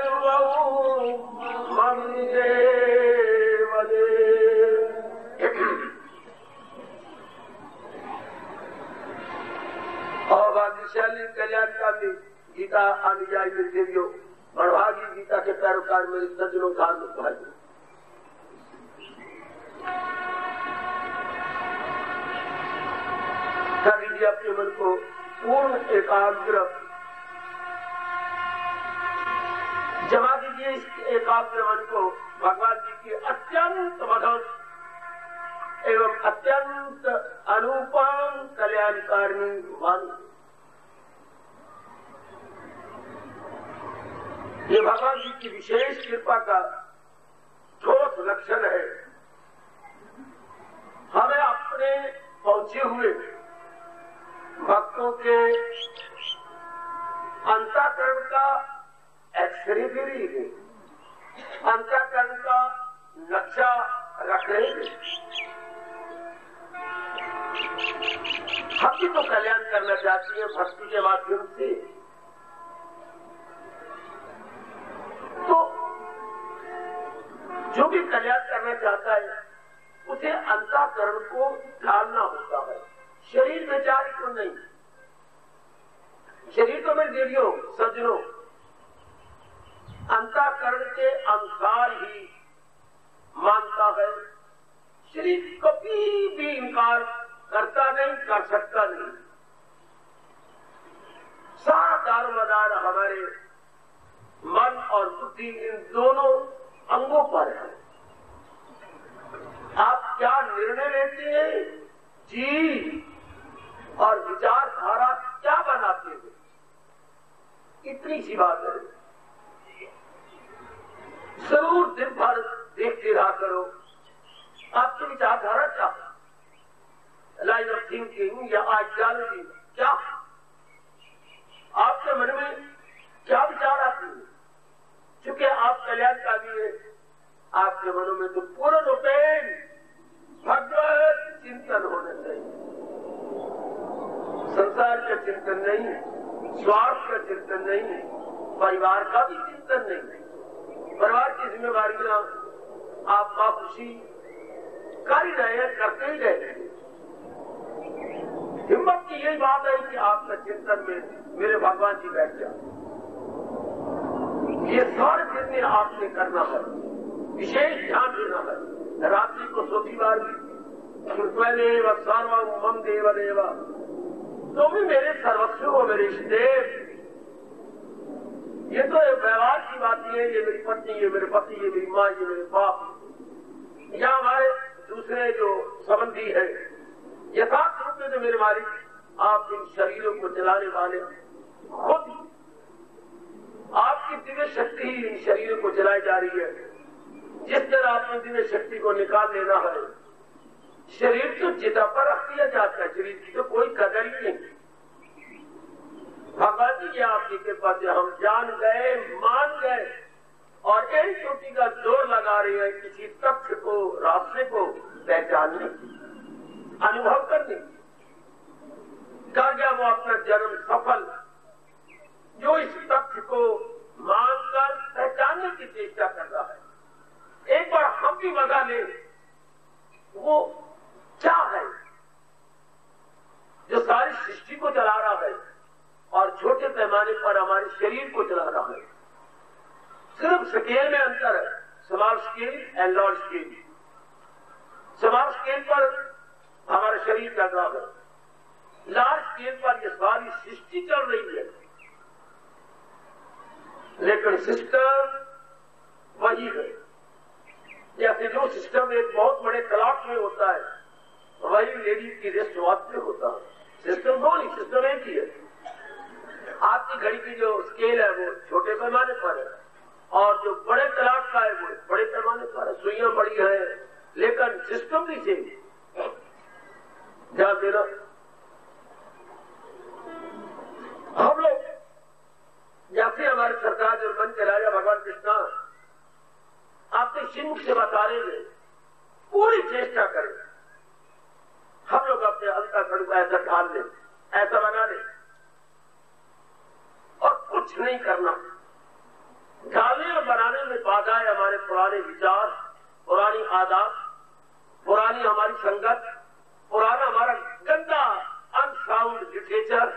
सर्वं मम देवदेव। और भाग्यशाली कल्याणकारी गीता अनुयायी देवियों, बड़भागी गीता के पैरोकार मेरे सज्जनों धार्मिक भाइयों, कर लीजिए अपने मन को पूर्ण एकाग्र, जमा दीजिए इस एकाग्र मन को भगवान जी की अत्यंत मधुर एवं अत्यंत अनुपम कल्याणकारिणी वाणी। ये भगवान जी की विशेष कृपा का ठोस लक्षण है। हमें अपने पहुंचे हुए भक्तों के अंतःकरण का एक्सरे भी ली, अंतःकरण का नक्शा रख रहे हैं। हम भी तो कल्याण करना चाहते हैं भक्ति के माध्यम से, तो जो भी कल्याण करना चाहता है उसे अंतःकरण को ढालना होता है, शरीर बेचारी को नहीं। शरीर तो मेरे देवियों सज्जनों अंतःकरण के अनुसार ही मानता है। शरीर कभी भी इनकार करता नहीं, कर सकता नहीं। सारा दारोमदार हमारे मन और बुद्धि इन दोनों अंगों पर है। आप क्या निर्णय लेते हैं जी और विचारधारा क्या बनाते हैं, इतनी सी बात है। जरूर दिन भर देखते रहा करो आपकी विचारधारा क्या, लाइन ऑफ थिंकिंग या आइडियोलॉजी क्या, आपके मन में क्या विचार आते हैं। चूंकि आप कल्याणकारी हैं, आपके मनों में तो पूर्ण रूपेण भगवत चिंतन होना चाहिए। संसार का चिंतन नहीं, स्वार्थ का चिंतन नहीं, परिवार का भी चिंतन नहीं। परिवार की जिम्मेवारियां आप खुशी कर ही रहे हैं, करते ही रहे। हिम्मत की यही बात है कि आपका चिंतन में मेरे भगवान जी बैठ जाए। ये सारे जितने आपने करना है, विशेष ध्यान देना है। रात्रि को सोती बार भी देव सर्वं मम देवदेव, तुम ही मेरे सर्वस्व हो, मेरे इष्टदेव। ये तो व्यवहार की बात नहीं है, ये मेरी पत्नी, ये मेरे पति, ये मेरी माँ, ये मेरे बाप, या हमारे दूसरे जो संबंधी है। यथार्थ रूप में जो मेरे मालिक आप इन शरीरों को चलाने वाले खुद, आपकी दिव्य शक्ति ही इन शरीरों को चलाई जा रही है। जिस तरह आपने दिव्य शक्ति को निकाल लेना है, शरीर तो चिता पर रख दिया जाता है, शरीर की तो कोई कदर ही नहीं। भगवान जी ये आपकी कृपा से हम जान गए, मान गए और एक चोटी का जोर लगा रहे हैं किसी तथ्य को, रास्ते को पहचानने, अनुभव करने। कर गया वो अपना जन्म सफल, जो इस तथ्य को मानकर पहचानने की चेष्टा कर रहा है। एक बार हम भी मजा ले, वो क्या है जो सारी सृष्टि को चला रहा है और छोटे पैमाने पर हमारे शरीर को चला रहा है। सिर्फ स्केल में अंतर है, small scale and large scale. Small scale पर हमारा शरीर चल रहा है, लार्ज स्केल पर ये सारी सृष्टि चल रही है। लेकिन सिस्टम वही है। जैसे जो सिस्टम एक बहुत बड़े क्लॉक में होता है, वही लेडी की रिस्ट वॉच में होता है। सिस्टम दो नहीं, सिस्टम एक ही है। आपकी घड़ी की जो स्केल है वो छोटे पैमाने पर है और जो बड़े क्लॉक का है वो बड़े पैमाने पर है। सुइयां बड़ी है लेकिन सिस्टम भी सेम। ध्यान देना, हम लोग जैसे हमारे सरकार जो मन के राजा भगवान कृष्णा आपके सिंह से बता रहे हैं, पूरी चेष्टा करें हम लोग अपने अंतःकरण को ऐसा ढाल लें, ऐसा बना लें और कुछ नहीं करना। ढालने और बनाने में बाधा है हमारे पुराने विचार, पुरानी आदत, पुरानी हमारी संगत, पुराना हमारा गंदा अनसाउंड लिटरेचर,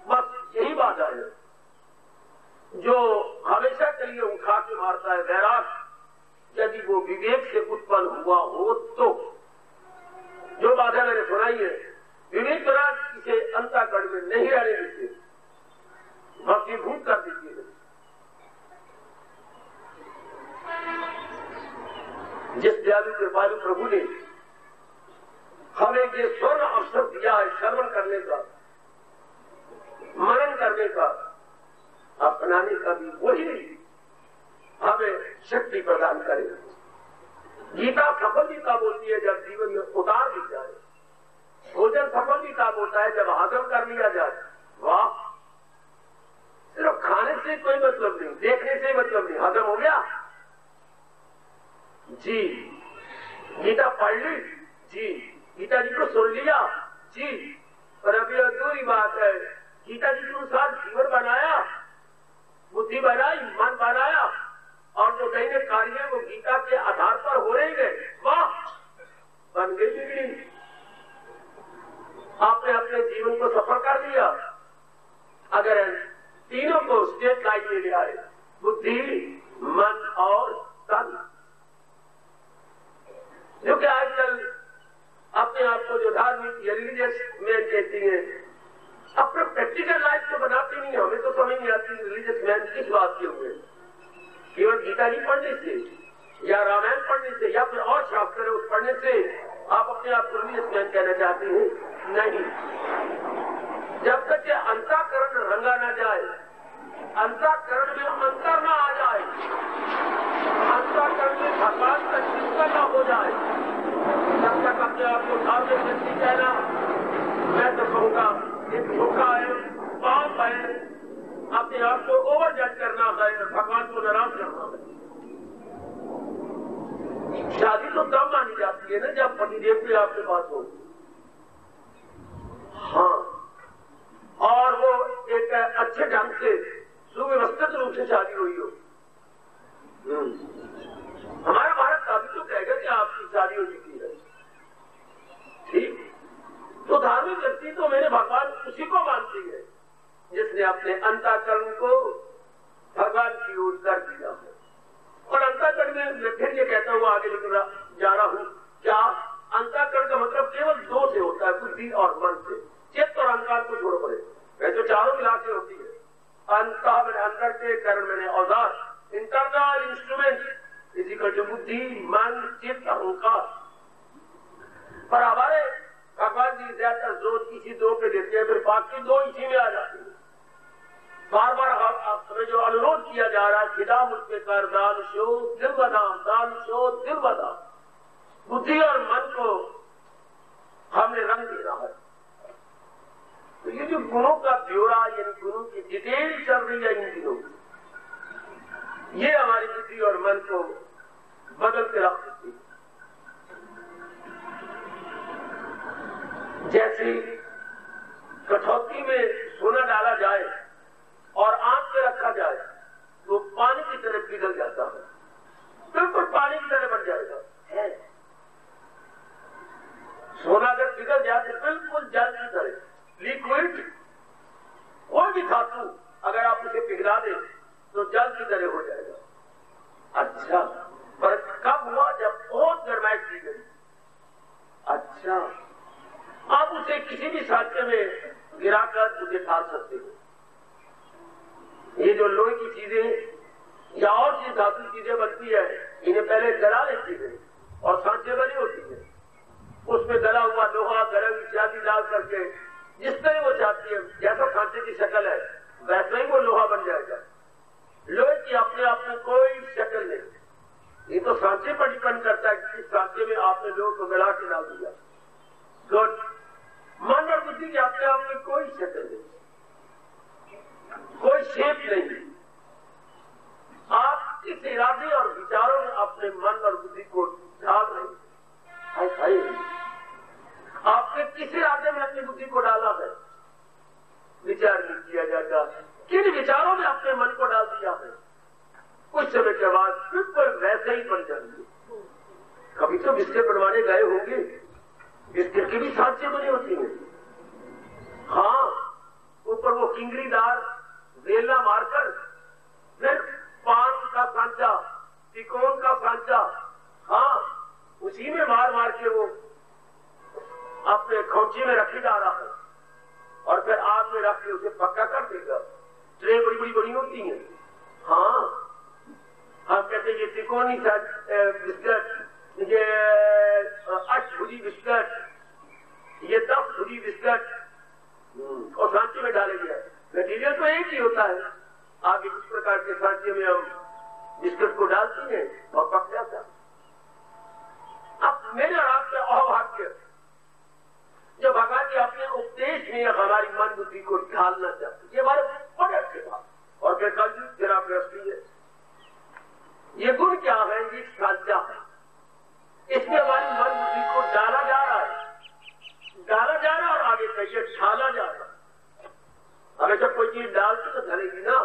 बस यही बाधा है जो हमेशा के लिए उठा के मारता है वैराग। यदि वो विवेक से उत्पन्न हुआ हो तो जो बाधा मैंने सुनाई है, विवेक वैराग इसे अंतःकरण में नहीं रहने देते, भस्मीभूत कर दीजिए। जिस दयालु कृपालु प्रभु ने हमें ये स्वर्ण अवसर दिया है श्रवण करने का, मनन करने का, अपनाने का, भी वही हमें शक्ति प्रदान करे। गीता सफल भी तब होती है जब जीवन में उतार दी जाए। भोजन सफल भी तब होता है जब हजम कर लिया जाए। वाह, सिर्फ खाने से कोई मतलब नहीं, देखने से मतलब नहीं, हजम हो गया जी, गीता पढ़ ली जी, गीता जी को सुन लिया जी, पर अभी अधूरी बात है, गीता जी के अनुसार जीवन बनाया, बुद्धि बनाई, मन बनाया, और जो दैनिक कार्य है वो गीता के आधार पर हो रहे गए। वाह, बन गई बिगड़ी। आपने अपने जीवन को सफल कर लिया अगर तीनों को स्टेट लाइन में ले आए, बुद्धि, मन और तन। जो कि आजकल अपने आप को जो धार्मिक या रिलीजियस मैन कहती है, अपने प्रैक्टिकल लाइफ तो बनाते नहीं। हमें तो समझ नहीं आती रिलीजियस मैन किस बात के हुए। केवल गीता ही पढ़ने से या रामायण पढ़ने से या फिर और शास्त्र उस पढ़ने से आप अपने आप को रिलीजियस मैन कहना चाहते हैं? नहीं। जब तक ये अंतःकरण रंगा ना जाए, अंतःकरण में अंतर ना आ जाए, अंतःकरण में भगवान का चिंतन न हो जाए, तब तक अपने आप को धार्मिक व्यक्ति कहना, मैं तो कहूँगा एक धोखा है, पाप है, अपने आप को ओवर जज करना है, भगवान को नाराज करना है। शादी तो तब मानी जाती है ना जब पतिदेव भी आपके पास हो। हाँ, और वो एक अच्छे ढंग से सुव्यवस्थित रूप से शादी हुई हो। हमारा भारत अभी तो कहेगा कि आपकी शादी हो चुकी है, ठीक। तो धार्मिक व्यक्ति तो मेरे भगवान उसी को मानती है जिसने अपने अंतःकरण को भगवान की ओर कर दिया है। और अंतःकरण में मैं फिर ये कहता हूँ, आगे निकल जा रहा हूँ, क्या अंतःकरण का मतलब केवल दो से होता है, बुद्धि और मन से। चित्त और अहंकार को छोड़ पड़े, वह जो चारों मिला के होती है। अंतः मैंने अंदर के, करण मैंने औजार, इंटरनल इंस्ट्रूमेंट इजिकल टू बुद्धि, मन, चित्त, अहंकार। पर हमारे भगवान जी ज्यादातर जोर इसी दो पे देते हैं, फिर बाकी दो इसी में आ जाती है। बार बार हमें जो अनुरोध किया जा रहा है, खिदा मुझ पे कर, दान शो दिल बदाम, दान शो दिल बदाम। बुद्धि और मन को हमने रंग देना है। तो ये जो गुणों का ब्यौरा, यानी गुणों की डिटेल चल रही है इन दिनों, ये हमारी बुद्धि और मन को बदल के रख देती है। जैसे कठौती में सोना डाला जाए और आंख में रखा जाए तो पानी की तरह पिघल जाता है, बिल्कुल पानी की तरह बन जाएगा। है सोना अगर पिघल जाए तो बिल्कुल जल की तरह, लिक्विड, कोई भी धातु अगर आप उसे पिघला दें तो जल की तरह हो जाएगा। अच्छा, पर कब हुआ? जब बहुत गर्माइश दी गई। अच्छा, आप उसे किसी भी साक्ष्य में गिराकर उसे डाल सकते हो। ये जो लोहे की चीजें या और चीज धातु चीजें बनती है, इन्हें पहले गला लेती है और सांचे बनी होती है, उसमें गला हुआ लोहा, गरम इत्यादि डाल करके जिस तरह वो चाहती है, जैसा सांचे की शक्ल है वैसा ही वो लोहा बन जाएगा। लोहे की अपने आप में कोई शक्ल नहीं, ये तो सांचे पर डिपेंड करता है कि सांचे में आपने लोहे को गला के डाल दिया। गुड। मन और बुद्धि की अपने आप में कोई शक्ल नहीं, कोई शेप नहीं। आप किस इरादे और विचारों में अपने मन और बुद्धि को डाल रहे हैं? आपने किस इरादे में अपनी बुद्धि को डाला है? विचार नहीं किया जाता। किन विचारों में अपने मन को डाल दिया है? ही बन जाएंगे। कभी तो बिस्किट बनवाने गए होंगे, बिस्किट की भी सांचे बनी होती हैं। हाँ, ऊपर वो किंगरीदार वेला मारकर, फिर पान का सांचा, तिकोन का सांचा, हाँ उसी में मार मार के वो अपने खोची में रखी जा रहा है और फिर आग में रख के उसे पक्का कर देगा। ट्रे बड़ी बड़ी बड़ी होती हैं। हाँ, हम कहते हैं ये तिकोनी बिस्किट, ये 8 भुजी बिस्किट, ये 10 भुजी बिस्किट, और सांचे में डाले गया। मटीरियल तो एक ही होता है। आगे किस प्रकार के सांचे में हम बिस्किट को डालती हैं और पक जाता है। अब मेरे और आपके अभाग्य जो भगवान जी अपने उपदेश में हमारी मन बुद्धि को ढालना चाहते, ये हमारे बड़े अच्छे बात। और फिर कल तेरा गृहस्थी है, ये गुण क्या है? ये सांचा है, इसमें हमारी मन बुद्धि को डाला जा रहा है, डाला जा रहा है और आगे कहिए ढाला जा रहा है। अगर जब कोई चीज डालती तो ढलेगी ना,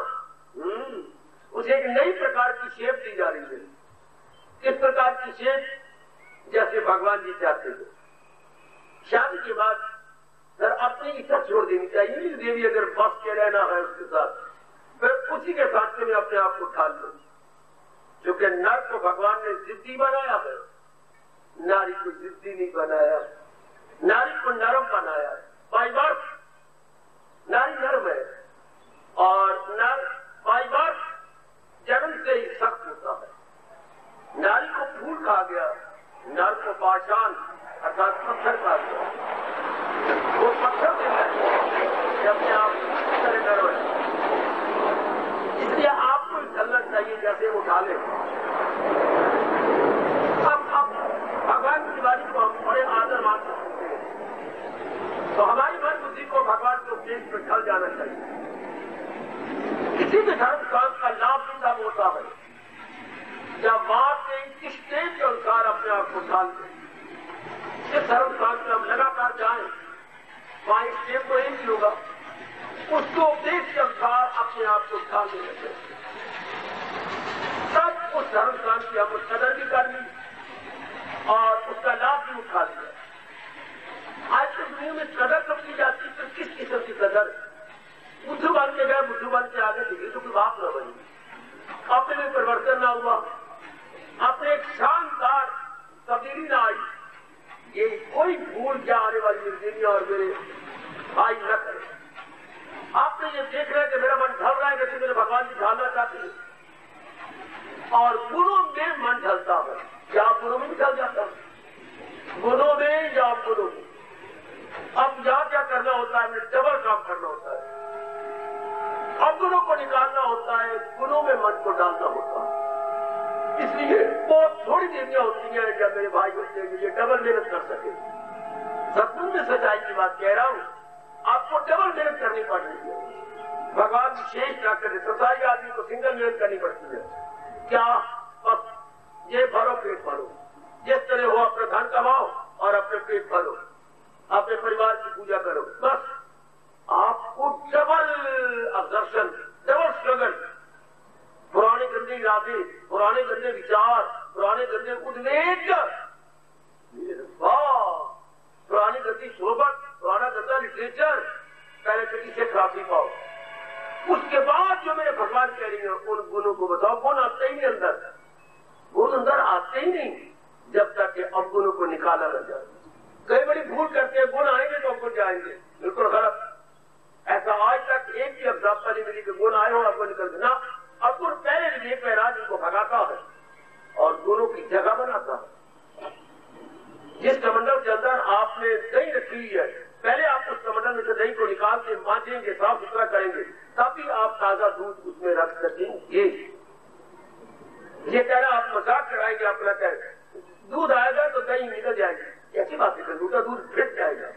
उसे एक नई प्रकार की शेप दी जा रही है। किस प्रकार की शेप? जैसे भगवान जी चाहते थे। शादी के बाद सर अपनी इच्छा छोड़ देनी चाहिए। देवी अगर बस के रहना है उसके साथ, फिर उसी के साथ में अपने आप को ढाल लो। क्योंकि नर को भगवान ने जिद्दी बनाया है, नारी को जिद्दी नहीं बनाया, नारी को नरम बनाया है। बाई बर्थ नारी नरम है और नर बाई बर्थ जन्म से ही सख्त होता है। नारी को फूल खा गया, नर को पाषाण अर्थात पत्थर खा गया। वो पत्थर से अपने आप नरम है। इसलिए आपको चलना चाहिए जैसे उठा ले। अब भगवान की वाणी को हम बड़े आदर मान सकते हैं, तो हमारी मन बुद्धि को भगवान के उपदेश में ढल जाना चाहिए। किसी भी धर्म काल का लाभ भी तब होता है जब बात के स्टेज के अनुसार अपने आप को ढाल दें। जिस धर्म काल में हम लगातार जाएं, वहां स्टेज तो एक ही होगा, उसको उपदेश के अनुसार अपने आप को ढाल देना चाहिए। तब उस धर्म काल की हम कदर भी कर ली और उसका लाभ भी उठा लिया। आज की दुनिया में कदर कब की जाती है? तो किस किस्म की कदर? बुद्धू बन के गए, बुद्धू बन के आगे दिखे तो कोई बात न बनी, अपने में परिवर्तन ना हुआ, अपने एक शानदार तब्दीली ना आई। ये कोई भूल क्या आने वाली निर्देनी और मेरे भाई न करे। आपने ये देख रहे कि मेरा मन ढल रहा है, जैसे मेरे भगवान जी ढालना चाहते हैं। और गुणों में मन ढलता है, क्या गुणों में भी ढल जाता है? गुणों में या गुणों में? अब यहाँ क्या करना होता है? डबल काम करना होता है। अवगुणों को निकालना होता है, गुणों में मन को डालना होता है। इसलिए बहुत थोड़ी देरियां होती हैं जब मेरे भाई बच्चे के लिए डबल मेहनत कर सके। सत्संग में सच्चाई की बात कह रहा हूं, आपको डबल मेहनत करनी पड़ रही है। भगवान विशेष ना करे, संसारी आदमी को सिंगल मेहनत करनी पड़ती है। क्या? बस ये भरो पेट भरो, जिस तरह हो अपना धन कमाओ और अपने पेट भरो, अपने परिवार की पूजा करो, बस आपको डबल अग्रसन, डबल स्ट्रगल, पुराने गंदे इरादे, पुराने गंदे विचार, पुराने गंदे उद्वेग, पुरानी गंदी सोबत, पुराना गंदा लिटरेचर, पहले तो इसे खराबी पाओ। उसके बाद जो मेरे भगवान कह रही है उन गुणों को बताओ। गुण आते ही नहीं अंदर, गुण अंदर आते ही नहीं जब तक कि अवगुणों को निकाला न जाए। कई बड़ी भूल करते हैं, गुण आएंगे तो अवगुण जाएंगे, बिल्कुल गलत। ऐसा आज तक एक भी एग्जाम्पल नहीं मिली कि गुण आए हो अवगुण निकल गए ना। अवगुण पहले विवेक वैराग्य इनको भगाता है और गुणों की जगह बनाता है। जिस कमंडल के अंदर आपने दही रखी हुई है, पहले आप उस कमंडल में से दही को निकाल के मांजेंगे, साफ सुथरा करेंगे, तभी आप ताजा दूध उसमें रख सकेंगे। ये कहना आप मजाक कराएंगे, अपना कह दूध आएगा तो दही निकल जाएगी, ऐसी बात है। दूध का दूध फिट जाएगा,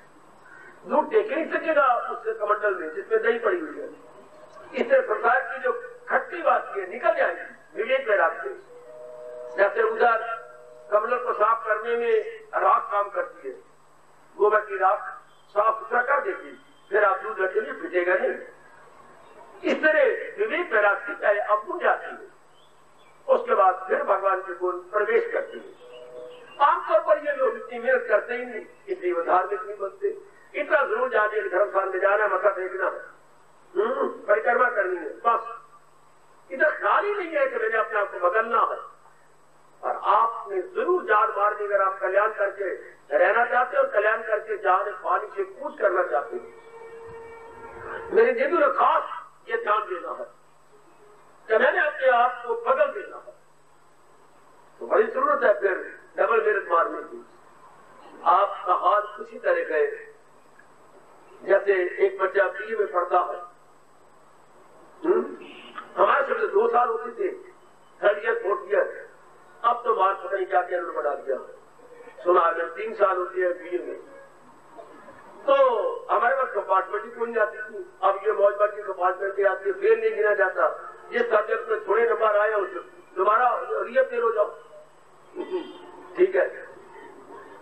दूध टेक नहीं सकेगा उस कमंडल में जिसमें दही पड़ी हुई है। इससे संसार की जो खट्टी बात है निकल जाएगी विवेक वैराग्य से। जैसे उधर कमंडल को साफ करने में राख काम करती है, गोबर की राख साफ सुथरा कर देती, फिर आप दूध रखेंगे फिटेगा नहीं। इस तरह विवेक वैराग्य पहले अवगुण जाती है, उसके बाद फिर भगवान के गुण प्रवेश करते हैं। आमतौर पर ये लोग इतनी मेहनत करते ही नहीं, इसलिए वो धार्मिक नहीं बनते। इतना जरूर जाने धर्मस्थान में जाना, मथा टेकना है, परिक्रमा करनी है, बस इधर ख्याल ही नहीं है कि मैंने अपने आप को बदलना है। और आपने जरूर जान मारनी अगर आप कल्याण करके रहना चाहते हो और कल्याण करके जाने पानी से कूच करना चाहते हो। मेरे जीवन में खास ये ध्यान देना है कि मैंने अपने आप को बदल देना है। तो बड़ी जरूरत है फिर डबल मेहनत मारने की। आपका हाथ उसी तरह गए जैसे एक बच्चा बीए में पढ़ता है। हमारे समय 2 साल होते थे, 3rd ईयर 4th ईयर, अब तो मार्क्स पता नहीं क्या क्या बढ़ा दिया। सुना अगर 3 साल होती है बीए में, तो हमारे पास कंपार्टमेंट ही कोई नहीं आती थी। अब ये मौजबाद की कंपार्टमेंट की आती है, फेल नहीं गिना जाता। जिस सब्जेक्ट में थोड़े नंबर आए हो दोबारा फेल हो जाओ, ठीक है।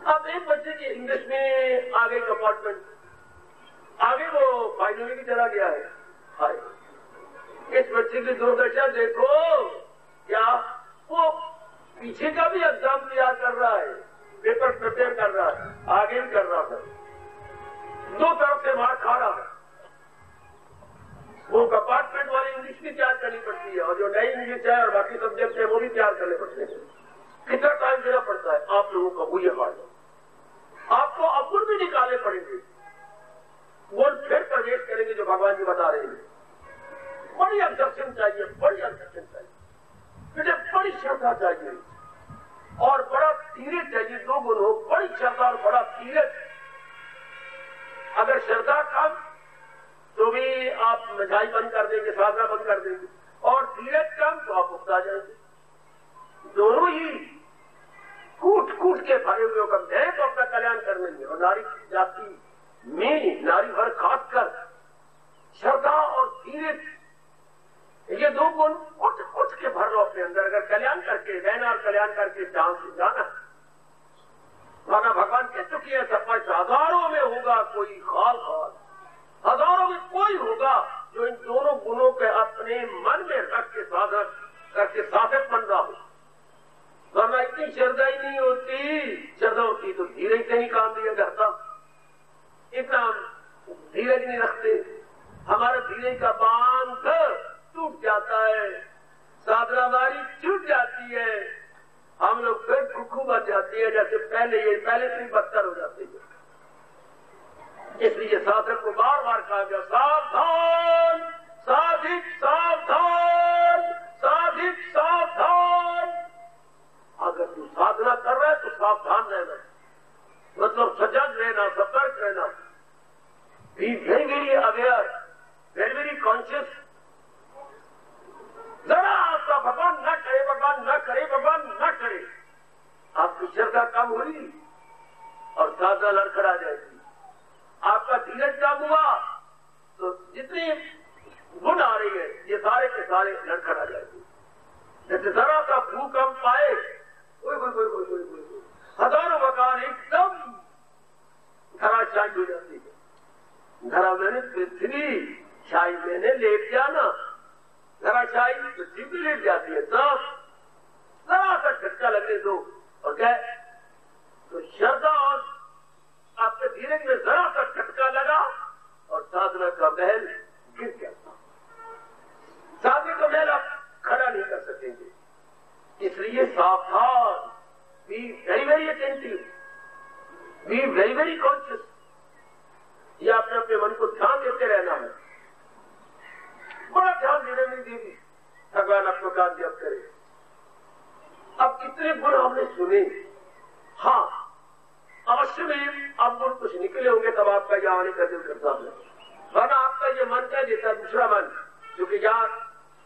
अब एक बच्चे की इंग्लिश में आ गई कंपार्टमेंट, आगे वो फाइनल की चला गया है। हाय, इस बच्चे की दुर्दशा देखो, क्या वो पीछे का भी एग्जाम तैयार कर रहा है, पेपर प्रिपेयर कर रहा है, आगे भी कर रहा था, 2 तरफ से मार खा रहा है। वो कंपार्टमेंट वाली इंग्लिश भी तैयार करनी पड़ती है, और जो नई इंग्लिश है और बाकी सब्जेक्ट है वो भी तैयार करने पड़ते हैं। कितना टाइम देना पड़ता है आप लोगों का, वो ये हाल है। आपको अपुर भी निकालने पड़ेंगे, वो फिर प्रवेश करेंगे जो भगवान जी बता रहे हैं। बड़ी अग्रसन चाहिए, बड़ी अग्रसन चाहिए, मुझे बड़ी श्रद्धा चाहिए और बड़ा धीरज चाहिए। 2 गुण हो, बड़ी श्रद्धा और बड़ा धीरज। अगर श्रद्धा कम तो भी आप मिठाई बंद कर देंगे, साधना बंद कर देंगे, और धीरज कम तो आप उकता जाएंगे। दोनों ही कूट कूट के भरे हुए होकर मैं तो अपना कल्याण कर लेंगे। और नारी जाति में, नारी वर्ग खासकर श्रद्धा और धीरज, ये 2 गुण उठ उठ के भर लो अपने अंदर। अगर कल्याण करके रहना और कल्याण करके जान से जाना, माना भगवान कह चुकी है सब हजारों में होगा कोई खाल खाल, हजारों में कोई होगा जो इन दोनों गुणों के अपने मन में रख के साधन करके साधक बन रहा हो। वरना इतनी श्रद्धा ही नहीं होती, श्रद्धा होती तो धीरज से ही काम दिया जाता। इतना धीरज नहीं रखते, हमारा धीरज का बांध टूट जाता है, साधना हमारी छूट जाती है, हम लोग फिर खुखू बच जाती है जैसे पहले से ही बदतर हो जाते हैं। इसलिए साधक को बार बार कहा गया, सावधान साधिक सावधान, साधिक सावधान। अगर तू साधना कर रहा है तो सावधान रहना, मतलब सजग रहना, सतर्क रहना, be very very aware, very very conscious. जरा आपका भगवान न करे, भगवान न करे, भगवान न करे, आपकी श्रद्धा कम हुई और साधना लड़खड़ा जाएगी। आपका धीरज कम हुआ तो जितनी गुण आ रही है ये सारे के सारे लड़खड़ा जाएगी। जैसे जरा सा भूकंप आए, हजारों मकान एकदम धराशायी हो जाती है। धरा मैंने पृथ्वी, शाही मैंने लेट जाना, धराशायी पृथ्वी भी लेट जाती है। सब जरा सा झटका लगने दो और क्या, तो श्रद्धा और आपके धीरज में जरा सा झटका लगा और साधना का महल गिर गया। साधना का महल आप खड़ा नहीं कर सकेंगे। इसलिए सावधान, be very very attentive, be very very conscious. ये आपने अपने मन को ध्यान देते रहना है, बड़ा ध्यान देने में देवी भगवान आपको कामयाब करे। अब कितने गुण हमने सुने, हाँ अवश्य में अब गुण कुछ निकले होंगे तब आपका यहाँ आने का दिल करता है। वरना आपका ये मन क्या देता है, दूसरा मन, क्योंकि यहाँ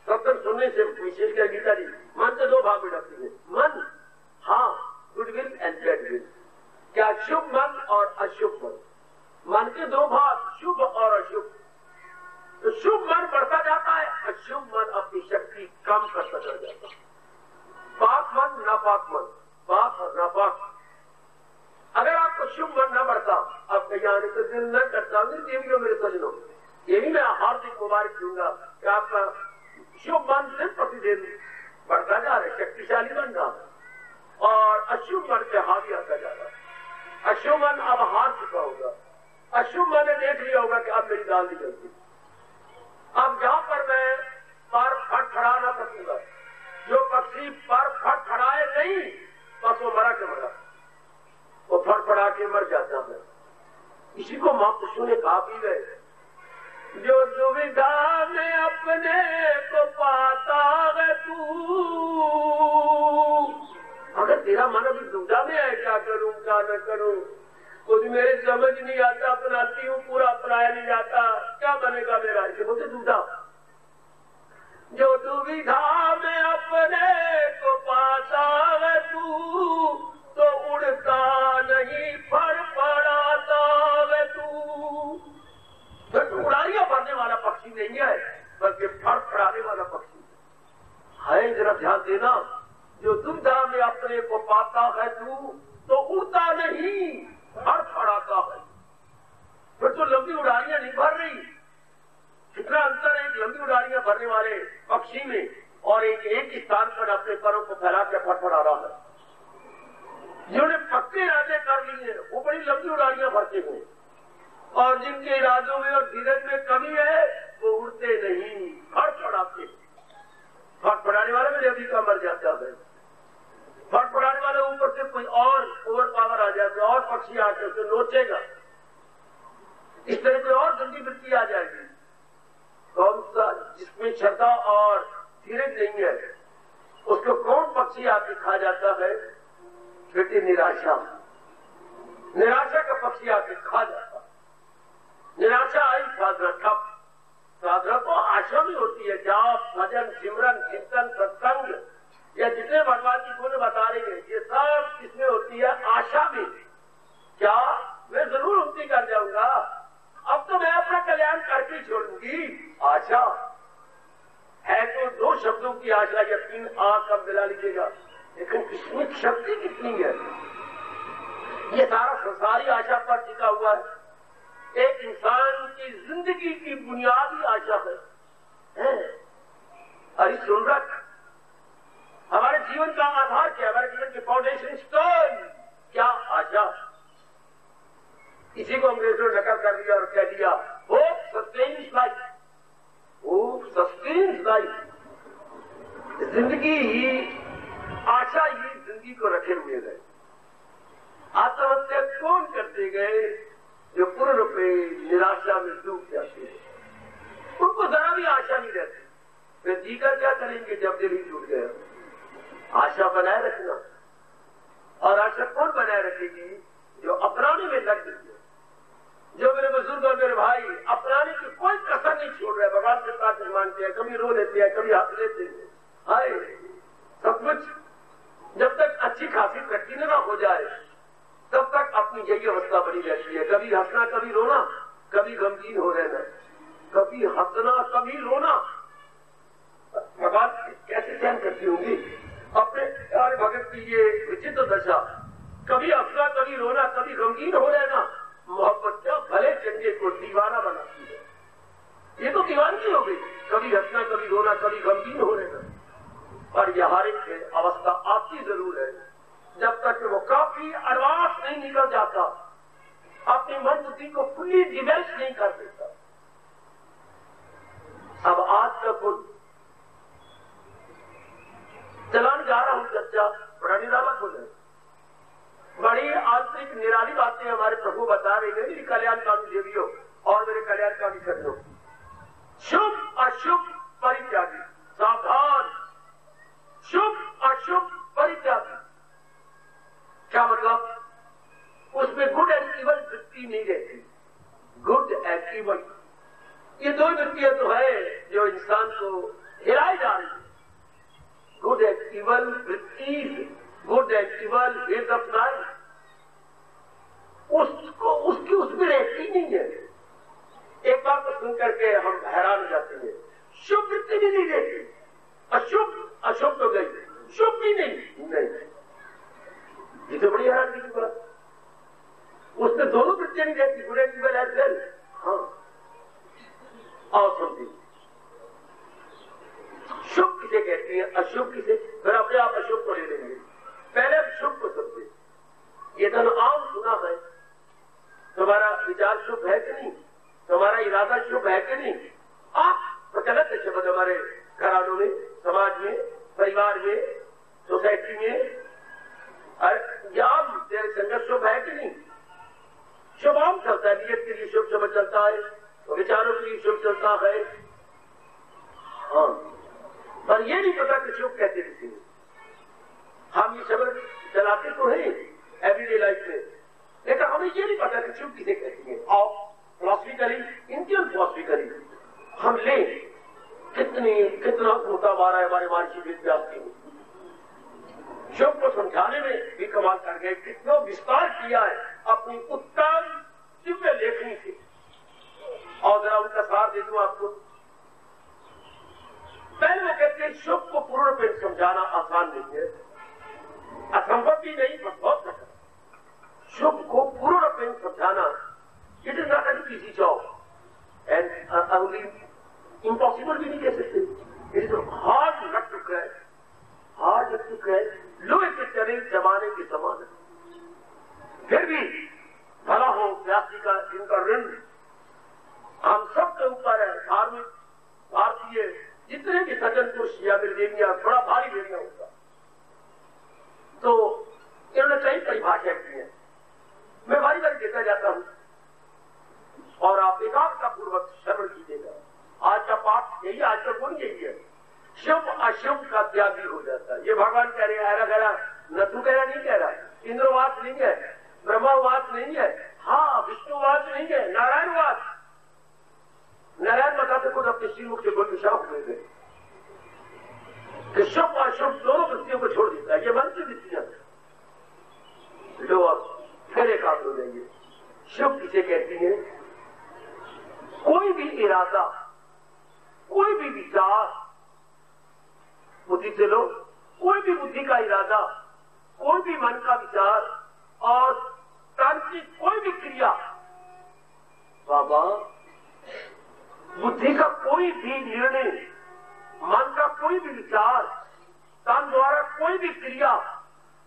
सत्संग सुनने से विशेषकर गीता जी मन के 2 भाग में रखती है। मन, हाँ, गुडविल एंड बैड विल, क्या शुभ मन और अशुभ मन। मन के 2 भाग, शुभ और अशुभ। तो शुभ मन बढ़ता जाता है, अशुभ मन अपनी शक्ति कम करता चला जाता है। पाक मन, नापाक मन, पाक और नापाक। अगर आपको शुभ मन न बढ़ता, आप कहीं आने का दिल न करता, देवियों मेरे सजनों, ये भी मैं हार्दिक मुबारक दूंगा कि आपका शुभ मन दिन प्रतिदिन बढ़ता जा रहा है। शक्तिशाली बन रहा है और अशुभ मन पे हावी आता जा रहा है। अशुभ मन अब हार चुका होगा। अशुभ मन ने देख लिया होगा कि अब मेरी दाल नहीं चलती। अब जहां पर मैं पर फड़फड़ा ना सकूंगा, जो पक्षी पर फड़फड़ाए नहीं, बस वो मरा के मरा, वो फड़फड़ा के मर जाता है। इसी को महापुरुषों ने कहा भी है, जो दुविधा में अपने को पाता है तू, अगर तेरा मन अभी दुविधा में है, क्या करूं क्या न करूं, कुछ मेरे समझ नहीं आता, अपनाती हूं पूरा अपनाया नहीं जाता, क्या बनेगा मेरा, इसे बोलते दुविधा। जो दुविधा में अपने को पाता है तू, तो उड़ता नहीं फड़फड़ाता है तू। तो उड़ारियां भरने वाला पक्षी नहीं है, बल्कि फड़फड़ाने वाला पक्षी है। जरा ध्यान देना, जो दुविधा में अपने को पाता है तू, तो उड़ता नहीं फड़फड़ाता है। फिर तो लंबी उड़ारियां नहीं भर रही। कितना अंतर है एक लंबी उड़ारियां भरने वाले पक्षी में और एक स्थान पर अपने परों को फैला के फड़फड़ा रहा है। जिन्होंने पक्के इरादे कर लिए वो बड़ी लंबी उड़ारियां भरते हुए, और जिनके इरादों में और धीरज में कमी है वो उड़ते नहीं, फड़फड़ाते। फड़फड़ाने वाले में देवी का मर जाता है। फड़फड़ाने वाले ऊपर से कोई और ओवर पावर आ जाएगा और पक्षी आके उसे नोचेगा, इस तरह से और गंदी वृत्ति आ जाएगी। कौन सा जिसमें श्रद्धा और धीरज नहीं है उसको कौन पक्षी आके खा जाता है? बेटी निराशा, निराशा का पक्षी आके खा जाता। निराशा आई, साधना ठप। साधना तो आशा में होती है, जाप भजन सिमरन कीर्तन सत्संग या जितने भगवान की गुण बता रही है, ये सब किसमें होती है? आशा में। क्या मैं जरूर उन्नति कर जाऊंगा, अब तो मैं अपना कल्याण करके छोड़ूंगी। आशा है तो दो शब्दों की आशा या तीन आंख कब दिला लीजिएगा, लेकिन इसमें शक्ति कितनी है? ये सारा संसारी आशा पर टिका हुआ है। एक इंसान की जिंदगी की बुनियादी आशा है। अरे सुन रख, हमारे जीवन का आधार क्या है? हमारे जीवन की फाउंडेशन स्टोन क्या? आशा। इसी को अंग्रेजों ने नकल कर दिया और कह दिया hope sustains life. Hope sustains life. जिंदगी ही, आशा ही जिंदगी को रखे हुए गए। आत्महत्या कौन करते गए? जो पूर्ण रूप में निराशा में डूब जाते हैं, उनको जरा भी आशा नहीं रहती। वे जीकर क्या करेंगे जब दिल ही टूट गया? आशा बनाए रखना। और आशा कौन बनाए रखेगी? जो अपनाने में लग गई है। जो मेरे बुजुर्ग और मेरे भाई अपनाने की कोई कसर नहीं छोड़ रहे, भगवान से प्रार्थना मांगते हैं, कभी रो लेते हैं, कभी हंस लेते हैं। हाय सचमुच, जब तक अच्छी खासी प्रैक्टिस ना हो जाए तब तक अपनी यही अवस्था बनी रहती है। कभी हंसना कभी रोना, कभी गमगीन हो रहना, कभी हंसना कभी रोना। भगवान कैसे सहन करती होंगी अपने प्यारे भगत की ये विचित्र दशा? कभी हंसना कभी रोना, कभी गमगीन हो रहना। मोहब्बत क्या भले चंगे को दीवाना बनाती है। ये तो दीवानगी हो गई, कभी हंसना कभी रोना, कभी गमगीन हो रहना। और यह हर एक अवस्था आती जरूर है जब तक वो काफी एडवांस नहीं निकल जाता, अपनी मन बुद्धि को फुली डिवेल्प नहीं कर देता। अब आज का कुछ चलाने जा रहा हूं चर्चा, बड़ा निराला कुछ है। बड़ी आंतरिक निराली बातें हमारे प्रभु बता रहे हैं। मेरी कल्याणकामी देवियों और मेरे कल्याणकामी सज्जनों, शुभ अशुभ परित्यागी, सावधान। शुभ अशुभ परित्यागी क्या मतलब? उसमें गुड एंड इवल वृत्ति नहीं रहती। गुड एंड इवल ये दो वृत्तियां तो है जो इंसान को हिलाई जा रही है। गुड एंड इवल वृत्ति, good and evil ways of life, उसको उसकी उसमें रहती नहीं है। एक बात तो सुन करके हम हैरान हो जाते हैं, शुभ वृत्ति भी नहीं रहती, अशुभ अशुभ तो गई, शुभ भी नहीं। ये तो बड़ी हैरानी की बात। उसमें दोनों वृत्तियां नहीं रहती, good and evil as well. हाँ, और सुनती शुभ किसे कहते कहती है अशुभ किसे, फिर अपने आप अशुभ को ले लेंगे। पहले शुभ को समझे। ये तो आम सुना है, तुम्हारा विचार शुभ है कि नहीं, तुम्हारा इरादा शुभ है कि नहीं। प्रचलित शब्द हमारे घरानों में, समाज में, परिवार में, सोसाइटी में, तेरे संघर्ष शुभ है कि नहीं। शुभ आम चलता है, नियत के लिए शुभ समझ चलता है, तो विचारों के लिए शुभ चलता है। हाँ, पर ये नहीं पता कि शुभ कहते किसी ने। हम ये शब्द चलाते तो हैं एवरीडे लाइफ में, लेकिन हमें ये नहीं पता कि शुभ किसे कहती है। और फिलॉसफिकली, इंडियन फिलॉसफिकली हम ले कितना होता मारा है हमारे महर्षि वेदव्यास ने। शुभ को समझाने में भी कमाल कर गए, कितना विस्तार किया है अपनी उत्तम दिव्य लेखनी से। और जरा उनका सार दे दूं आपको। पहले वो कहते हैं शुभ को पूर्ण रूप से समझाना आसान नहीं है, असंभव भी नहीं, पर बहुत कठिन। शुभ को पूर्ण रूप से समझाना it is not an easy job and impossible भी नहीं कह सकते। It is hard nut to crack, hard nut to crack. लोहे के चने जमाने के समान है। फिर भी भला हो व्यासी का जिनका ऋण हम सबके ऊपर है। धार्मिक भारतीय जितने भी सज्जन पुरुष या मेरी देवियां, बड़ा भारी देवियां होगा, तो इन्होंने कई परिभाषाएं की है। मैं बारी बारी देता जाता हूं और आप एकाग्रता पूर्वक श्रवण कीजिएगा। आज का पाठ यही, आज का गुण यही है, शुभ अशुभ का त्यागी हो जाता है। ये भगवान कह रहे हैं, कह रहा नथु कह रहा नहीं कह रहा, इंद्रवास नहीं है, ब्रह्मावास नहीं है, हाँ विष्णुवास नहीं है, नारायणवास। नारायण बताते खुद अपने श्रीमुख से बोल विशाख हुए थे कि शुभ अशुभ दोनों वृत्तियों को छोड़ देता है। ये मन की वृत्तियां लो, आप फिर एकाग्र हो जाइए। शुभ किसे कहती है? कोई भी इरादा, कोई भी विचार, बुद्धि से लो, कोई भी बुद्धि का इरादा, कोई भी मन का विचार और तन की कोई भी क्रिया, बाबा बुद्धि का कोई भी निर्णय, मन का कोई भी विचार, तन द्वारा कोई भी क्रिया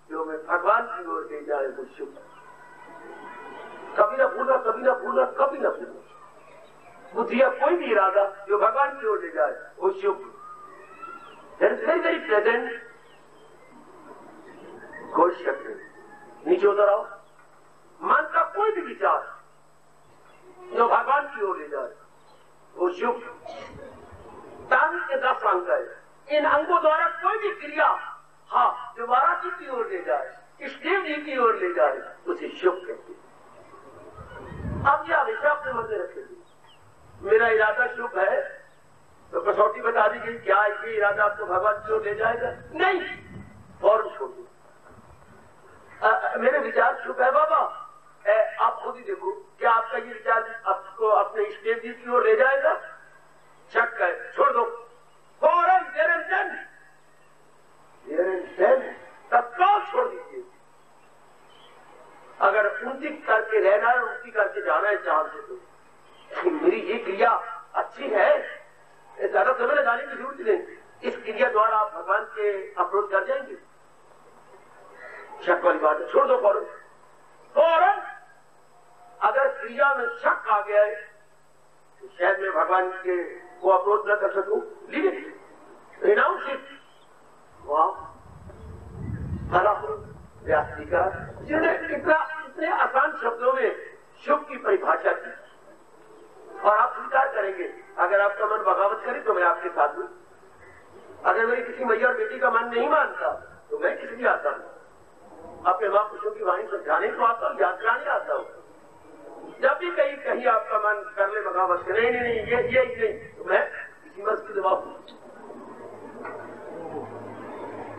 जो मैं भगवान की ओर ले जाए वो शुभ। कभी ना भूलना, कभी ना भूलना, कभी ना भूलना। बुद्धि का कोई भी इरादा जो भगवान की ओर ले जाए वो शुभ। वेरी वेरी प्रेजेंट, कोई शक नहीं। नीचे उतर आओ। मन का कोई भी विचार जो भगवान की ओर ले जाए वो शुभ। तन के 10 अंग है, इन अंगों द्वारा कोई भी क्रिया, हाँ, जो महाराज जी की ओर ले जाए, इष्टदेव जी की ओर ले जाए, उसे शुभ कहते हैं। अब ये हमेशा अपने मन में रखेंगे, मेरा इरादा शुभ है तो कसौटी बता दी गई, क्या ये इरादा आपको भगवान की ओर ले जाएगा? नहीं, फौरन छोड़ दो। मेरे विचार शुभ है बाबा, आप खुद ही देखो, क्या आपका ये विचार आपको अपने इष्टदेव जी की ओर ले जाएगा? शक है, छोड़ दो फौरन, तत्काल छोड़ दीजिए। अगर उनकी करके रहना है, उनकी करके जाना है चांद से, तो मेरी ये क्रिया अच्छी है, ज्यादा समय लगाने की जरूरत नहीं, इस क्रिया द्वारा आप भगवान के अप्रोच कर जाएंगे। शक वाली बात है, छोड़ दो फौरन। फौरन अगर क्रिया में शक आ गया है तो शायद मैं भगवान के को अप्रोच न कर सकूं, लीव इट, रिनाउंस इट। वाह, भला व्यास जी का जिन्होंने इतने आसान शब्दों में शुभ की परिभाषा की। और आप स्वीकार करेंगे, अगर आपका मन बगावत करे तो मैं आपके साथ हूं। अगर मेरी किसी मैया और बेटी का मन नहीं मानता तो मैं किस लिए आता हूं? अपने मां पुरुषों की वाणी समझाने को आता हूं, याद कराने आता हूं। जब भी कहीं आपका मन कर ले बगावत करे, नहीं ये नहीं, तो मैं किसी मत की जवाब हूं।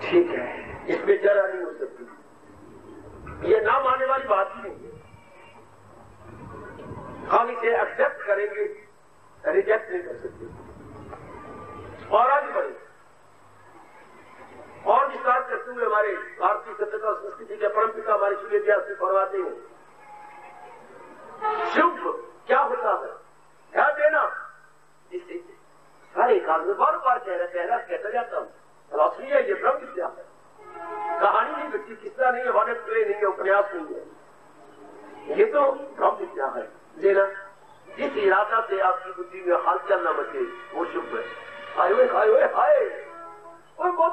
ठीक है, इसमें जरा नहीं हो सकती, ये ना मानने वाली बात ही नहीं है। हम इसे एक्सेप्ट करेंगे, रिजेक्ट नहीं कर सकते। और आगे बढ़े और विस्तार करते हुए हमारे भारतीय सभ्यता और संस्कृति के परमपिता हमारे सूर्य व्यास से फरमाते हैं, शुभ क्या होता है? ध्यान देना, जिससे सारे काल में बार बार कहता जाता हूं,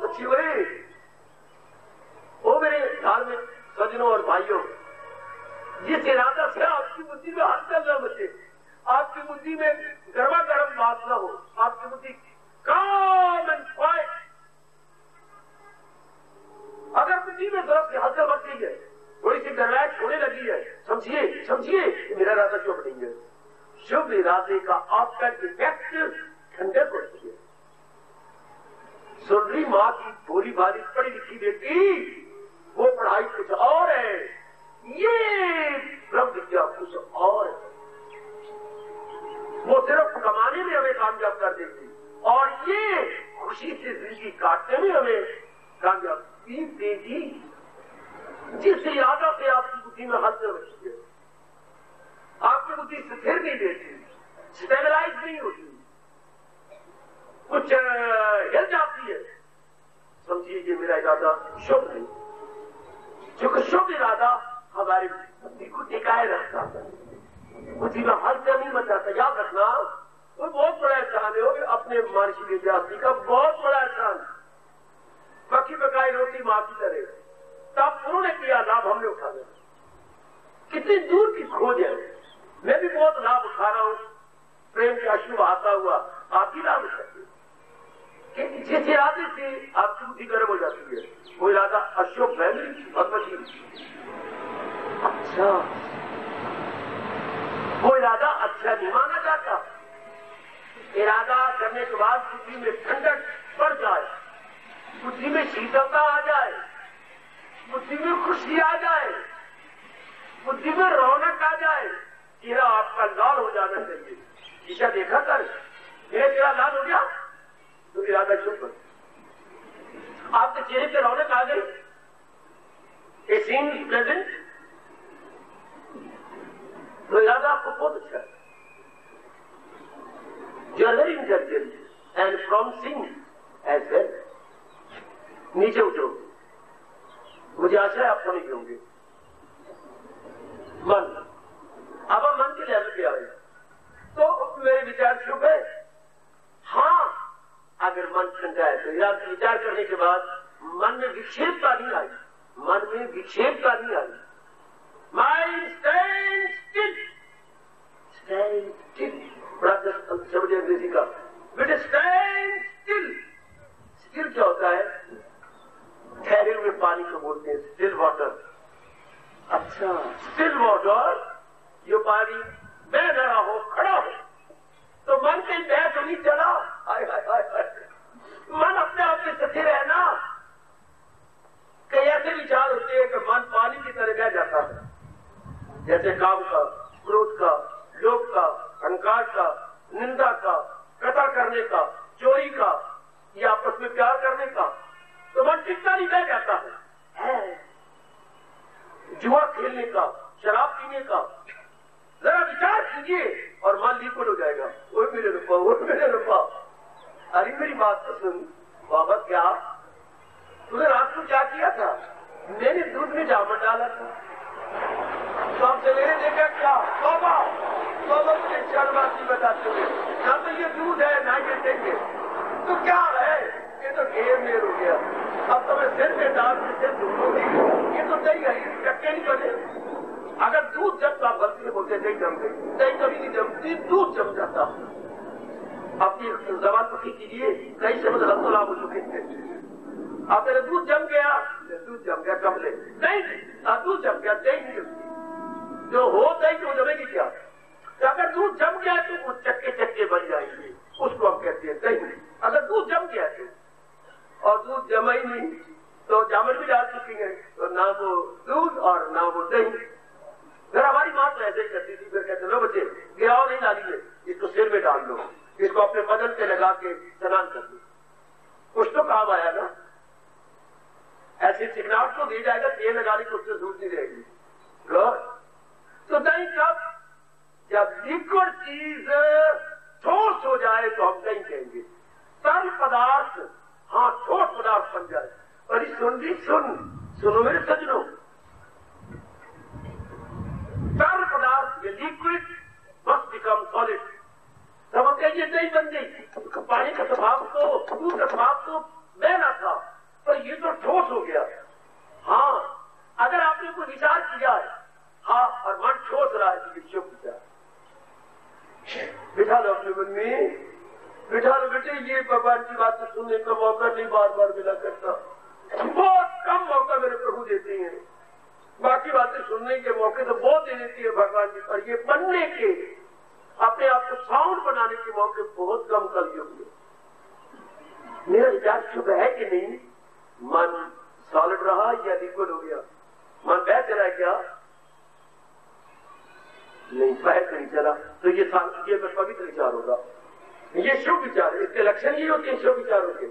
बहुत अच्छी हुई। वो मेरे धार्मिक सज्जनों और भाइयों, जिस इरादा से आपकी बुद्धि में हलचल न बचे, आपकी बुद्धि में गर्मा गर्म बात न हो, आपकी बुद्धि काम एंड क्वाइट, अगर बुद्धि में जरा सी हलचल बच गई है, थोड़ी सी गर्माहट होने लगी है, समझिए समझिए मेरा इरादा शुभ नहीं है। शुभ इरादे का आपका इफेक्ट ठंडक होती है। सुनरी माँ की भोली भाली पढ़ी लिखी बेटी, वो पढ़ाई कुछ और है, ये ब्रह्म विद्या कुछ और है। वो सिर्फ कमाने में हमें कामयाब कर देती और ये खुशी से जिंदगी काटने में हमें कामयाबी देगी। जिस इरादा से आपकी बुद्धि में हलचल बची है, आपकी बुद्धि स्थिर नहीं देती, स्टेबलाइज नहीं होती, कुछ हिल जाती है, समझिए ये मेरा इरादा शुभ नहीं। जो शुभ इरादा हमारी बुद्धि को टिकाए रखता है, बुद्धि में हलचल नहीं मचाता। याद रखना, वो बहुत बड़ा एहसान है अपने महर्षि वेदव्यास का, बहुत बड़ा एहसान। पकी पकाई रोटी मां की तरह, तब उन्होंने किया, लाभ हमने उठाया। कितनी दूर की खोज है, मैं भी बहुत लाभ उठा रहा हूं, प्रेम के अश्रु बहाता हुआ, आप भी लाभ उठाते हैं। जिस इरादे से आपकी बुद्धि गर्म हो जाती है, वो इरादा अशुभ है भगवती। अच्छा, वो इरादा अच्छा नहीं माना जाता। इरादा करने के बाद बुद्धि में ठंडक पड़ जाए, बुद्धि में शीतलता आ जाए, बुद्धि में खुशी आ जाए, बुद्धि में रौनक आ जाए, चेहरा आपका लाल हो जाना चाहिए। ईशा देखा कर, मेरा चेहरा लाल हो गया तो इरादा शुभ। आपके चेहरे पे रौनक आ गई, ए सीन प्रेजेंट, तो इरादा आपको बहुत अच्छा है। You are very intelligent and promising as well. नीचे उतरो, मुझे आशा है आप समझ होंगे। मन, अब हम मन के लेवल पे आए तो मेरे विचार शुभ है। हाँ, अगर मन ठंडा है तो इरादा विचार करने के बाद मन में विक्षेपता नहीं आई, मन में विक्षेपता नहीं आई। Mind stand still, stand still, बड़ा शब्द है अंग्रेजी का, बेटे स्टैंड स्टिल। स्टिल क्या होता है? ठहरे हुए पानी को बोलते हैं स्टिल वाटर। अच्छा, स्टिल वाटर, ये पानी बह रहा हो, खड़ा हो, तो मन कहीं बह तो नहीं चला। हाय हाय हाय हाय, मन अपने आप में स्थिर है ना। कई ऐसे विचार होते हैं कि मन पानी की तरह बह जाता है, जैसे काम का, क्रोध का, लोभ का, अहंकार का, निंदा का, कथा करने का, चोरी का, या आपस में प्यार करने का, तो मन कितना नहीं बह जाता है। जुआ खेलने का, शराब पीने का, जरा विचार कीजिए और मन लिक्विड हो जाएगा। वो मेरे रूपा, वो मेरे रूपा। अरे मेरी बात तो सुन बाबा, क्या तूने रात को क्या किया था? मैंने दूध में जामुन डाला था, तो आप सवेरे देखा क्या? बाबा बाबा मुझे शर्माती बताते हुए, ना तो ये दूध है ना ये देंगे, तो क्या है? ये तो ढेर मेर हो गया। अब तो मैं सिर में डाल के सिर दूंगी, ये तो दही है, चक्के नहीं बने। अगर दूध जमता, गलती से बोलते दही जम गई, दही कभी नहीं जमती, दूध जम जाता। अपनी जबान को ठीक कीजिए, कहीं से मतलब तो लाभ हो चुके थे। अब मेरा दूध जम गया, दूध जम गया, कब ले दही, दूध जम गया, दही नहीं जमती। जो हो दही तो जमेगी क्या? तो अगर दूध जम गया तो वो चक्के चक्के बन जाएंगे, उसको हम कहते हैं दही। अगर दूध जम गया तो, और दूध जमा ही नहीं तो जामुन भी डाल चुकी है, तो ना वो दूध और ना वो दही। फिर हमारी माँ तो ऐसे ही करती थी, फिर कहते लो बच्चे गिराओ नहीं डाली है, इसको सिर में डाल दो, इसको अपने बदन पे लगा के स्नान कर दो, कुछ तो काम आया ना। ऐसी चिकनाहट को दी जाएगा, तेल लगाने को उससे जरूरत नहीं रहेगी। तो दही कब? जब लिक्विड चीज ठोस हो जाए तो हम दही कहेंगे। तरल पदार्थ, हाँ ठोस पदार्थ बन जाए। अरे सुनो मेरे सज्जनों, तरल पदार्थ, ये लिक्विड मस्ट बिकम सॉलिड। तब हम कहिए दही बन गई। पानी का स्वभाव तो, दूध का स्वभाव तो बहना था, सुनने का मौका नहीं बार बार मिला करता। बहुत कम मौका मेरे प्रभु देते हैं। बाकी बातें सुनने के मौके तो बहुत दे देती है भगवान जी, पर ये बनने के, अपने आप को साउंड बनाने के मौके बहुत कम कलयुग में। मेरा विचार शुभ है कि नहीं? मन सॉलिड रहा या लिक्विड हो गया? मन बह चला क्या? नहीं, बह नहीं चला तो ये पवित्र विचार होगा, ये शुभ विचार। इसके लक्षण ये होते हैं शुभ विचारों के,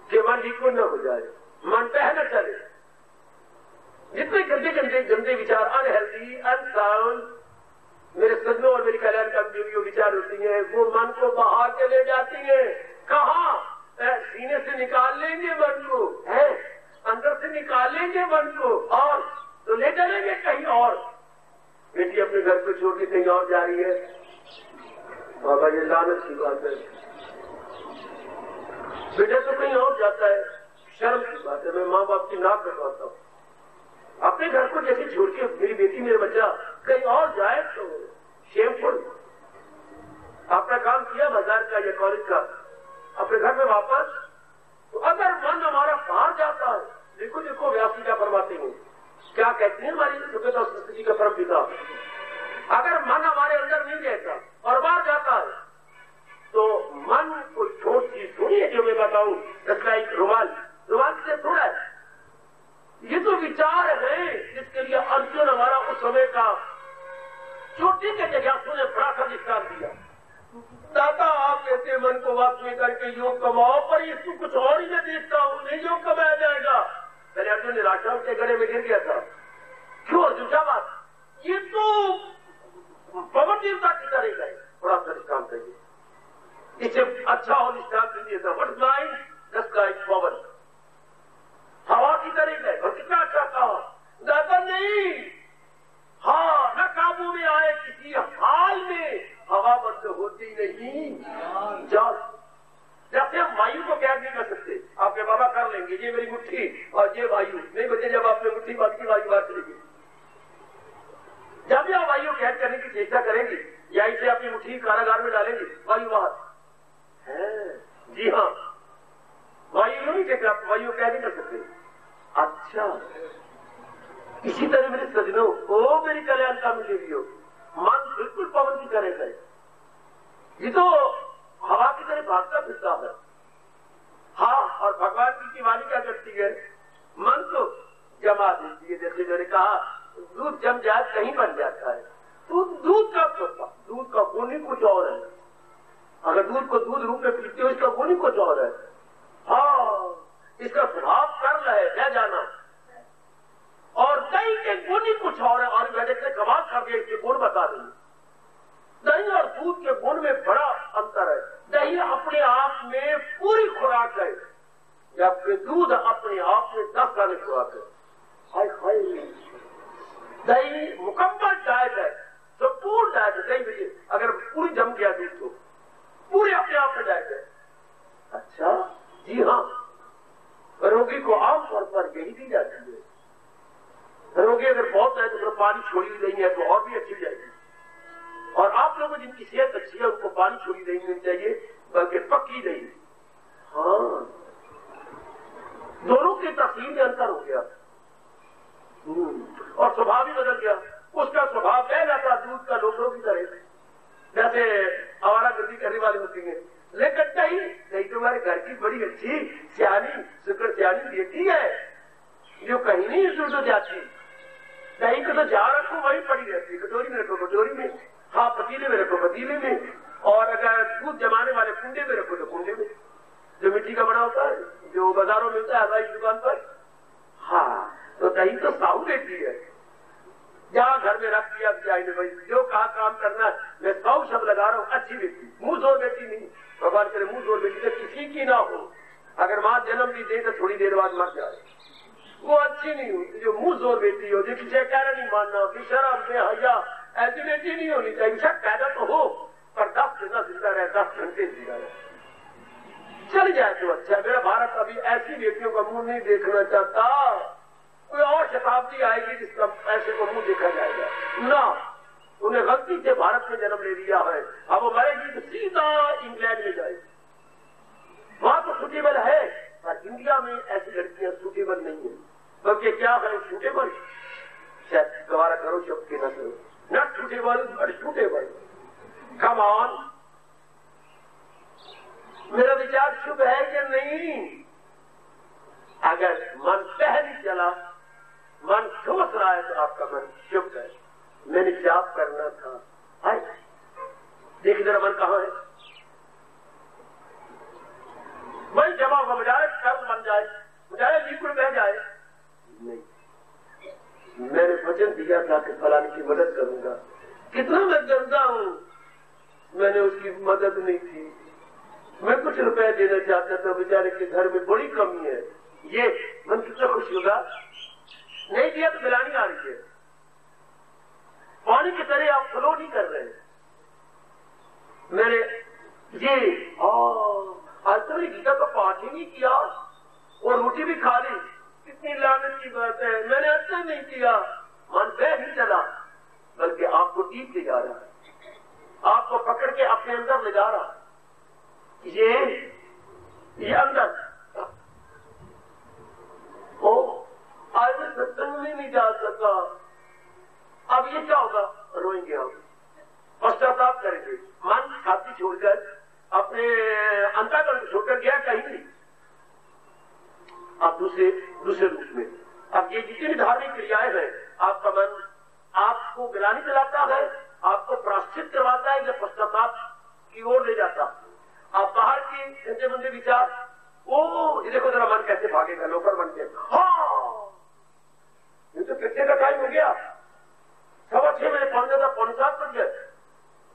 कि मन लिक्विड न हो जाए, मन बह न चले। जितने गंदे गंदे गंदे विचार, अनहेल्दी, अनसाउंड, मेरे सदनों और मेरी कल्याण का जो विचार होती है, वो मन को बाहर चले जाती है। कहाँ? सीने से निकाल लेंगे मन को, है अंदर से निकाल लेंगे मन को, और तो ले चलेंगे कहीं और। बेटी अपने घर को छोड़ के कहीं और जा रही है, बाबा ये लानत की बात है। बेटा तो कहीं और जाता है, शर्म की बात है। मैं माँ बाप की नाक कटवाता हूँ। अपने घर को जैसे छोड़ के मेरी बेटी मेरा बच्चा कहीं और जाए तो शेमफुल। अपना काम किया बाजार का या कॉलेज का, अपने घर में वापस। तो अगर मन हमारा बाहर जाता है, देखो देखो व्यास जी क्या फरमाते हैं, क्या कहते हैं हमारी सभ्यता और संस्कृति का परम पिता, अगर मन हमारे अंदर नहीं रहता और बाहर जाता है, तो मन को छोट चीज थोड़ी है जो मैं बताऊं। रुमाल से थोड़ा है, ये तो विचार है जिसके लिए अर्जुन हमारा उस समय का छोटे के जगह ने बड़ा सा विस्तार दिया। दादा आप कहते मन को वापस में करके योग कमाओ, पर इसको कुछ और ही मैं देखता हूँ, नहीं योग कमाया जाएगा। पहले अर्जुन निराशा के गले में गिर गया था। क्यों अर्जुन क्या बात? ये तो पवन देवता की तरह गए, थोड़ा सा काम करिए, इसे अच्छा और निष्ठांत नहीं था। वट माइंड दस लाइक पवन, हवा की तरह गए। और कितना अच्छा कहा दादा, नहीं हाँ न काबू में आए किसी हाल में, हवा बंद होती नहीं। जल जैसे हम वायु को कैद नहीं कर सकते, आपके बाबा कर लेंगे ये मेरी मुट्ठी और ये वायु नहीं बचे, जब आपने मुट्ठी बात की वायु बात चलेगी। जब भी आप वायु कैद करने की चेष्टा करेंगे या इसे अपनी मुट्ठी कारागार में डालेंगे, वायु बात है। जी हाँ, वायु नहीं कहते, आप वायु कैद नहीं कर सकते। अच्छा, इसी तरह मेरे सजनों को, मेरी कल्याण का मिलेगी, मन बिल्कुल पवन की तरह है। ये तो हवा की तरह भागता फिरता है। हाँ, और भगवान की वाणी क्या करती है? मन तो जमा देती है। जैसे मैंने कहा दूध जम जाए कहीं बन जाता है, तो दूध का दूध का गुण ही कुछ और है। अगर दूध को दूध रूप में पीते हो, इसका गुण ही कुछ और है। हाँ, इसका स्वभाव कर रहे है जाना, और दही के गुण ही कुछ और है। और मैंने कमाल कर दिया, इसके गुण बता देंगे। दही और दूध के गुण में बड़ा अंतर है। दही अपने आप में पूरी खुराक है, जबकि दूध अपने आप में 10 साल खुराक है। हाय हाय, दही मुकम्मल डाइट है, तो पूर्ण डाइट है। दही में अगर पूरी जम गया दूध तो पूरे अपने आप में डाइट है। अच्छा, जी हाँ, रोगी को आमतौर पर यही दी जाती है। रोगी अगर बहुत है तो पानी छोड़ी नहीं है तो और भी अच्छी जाएगी। और आप लोगों जिनकी सेहत अच्छी है उनको पानी छोड़ी नहीं मिलनी चाहिए, बल्कि पक्की नहीं। हाँ, दोनों की तस्वीर में अंतर हो गया और स्वभाव भी बदल गया। उसका स्वभाव पहला था दूध का लोटों की तरह, जैसे आवारा गर्दी करने वाले होते हैं। लेकिन नहीं तुम्हारे घर की बड़ी अच्छी सियानी शुक्र सियानी बेटी है जो कहीं नहीं इधर उधर जाती। दही को तो जा रखो वही पड़ी रहती है, कटोरी में रखो कटोरी में, हाँ पतीले में रखो पतीले में, और अगर दूध जमाने वाले कुंडे में रखो तो कुंडे में, जो मिट्टी का बना होता है जो बाजारों में मिलता है हलवाई की दुकान पर। हाँ, तो दही तो साहू बेटी है, जहाँ घर में रख दिया भाई जो कहा काम करना है। मैं 100 शब्द लगा रहा हूँ, अच्छी बेटी, मुंह जोर बेटी नहीं। भगवान करे मुंह जोर बेटी तो किसी की ना हो। अगर माँ जन्म भी दे तो थोड़ी देर बाद मर जाए, वो अच्छी नहीं होती। जो मुंह जोर बेटी हो, जो किसी कहना नहीं मानना, बेशरम बेहया, ऐसी बेटी नहीं होनी चाहिए। सब पैदा तो हो पर 10 दिन जिंदा रहे, 10 घंटे जिंदा रहे, चल जाए तो अच्छा। मेरा भारत अभी ऐसी बेटियों का मुंह नहीं देखना चाहता। कोई और शताब्दी आएगी जिसका ऐसे को मुंह देखा जाएगा ना। उन्हें गलती से भारत में जन्म ले लिया है, अब वो मरेगी तो सीधा इंग्लैंड में जाएगी, वहां तो सूटेबल है, पर इंडिया में ऐसी लड़कियां सूटेबल नहीं है, बल्कि क्या है सूटेबल, शायद गवारा करो शब्द के न करो, not suitable but suitable. Come on, मेरा विचार शुभ है कि नहीं? अगर मन पहली चला, मन सोच रहा है तो आपका मन शुभ है। मैंने जाप करना था, देखिए जरा मन कहाँ है, वही जमा होगा, बजाय कर्म बन जाए, बजाय लिक्विड बह जाए। नहीं, मैंने वचन दिया था कि फलाने की मदद करूंगा, कितना मैं गंदा हूं, मैंने उसकी मदद नहीं की। मैं कुछ रुपए देना चाहता था, बेचारे के घर में बड़ी कमी है, ये मन कितना खुश होगा। नहीं दिया तो मिलानी आ रही है, पानी की तरह आप फ्लो नहीं कर रहे हैं। मैंने ये अल्टरनेट गीता का पाठ ही नहीं किया और रोटी भी खा ली, कितनी लानत की बात है। मैंने अच्छा नहीं किया, मन बह नहीं चला, बल्कि आपको टीप ले जा रहा है, आपको पकड़ के अपने अंदर ले जा रहा है। ये अंदर आज मैं सत्संग में नहीं जा सका, अब ये क्या होगा, रोएंगे हम, पश्चाताप करेंगे। मन छाती छोड़कर अपने अंतःकरण को छोड़कर गया कहीं नहीं, आप दूसरे रूप में। अब ये जितनी भी धार्मिक क्रियाएं हैं, आपका मन आपको गिलानी चलाता है, आपको प्राश्चित करवाता है या पश्चाताप की ओर ले जाता है। आप बाहर की गंदे मंदे विचार, ये देखो जरा मन कैसे भागेगा लोफर बन के। हाँ, ये तो कितने का टाइम हो गया, 6:15 मैंने पहुंचा था, 5:45 बज गए,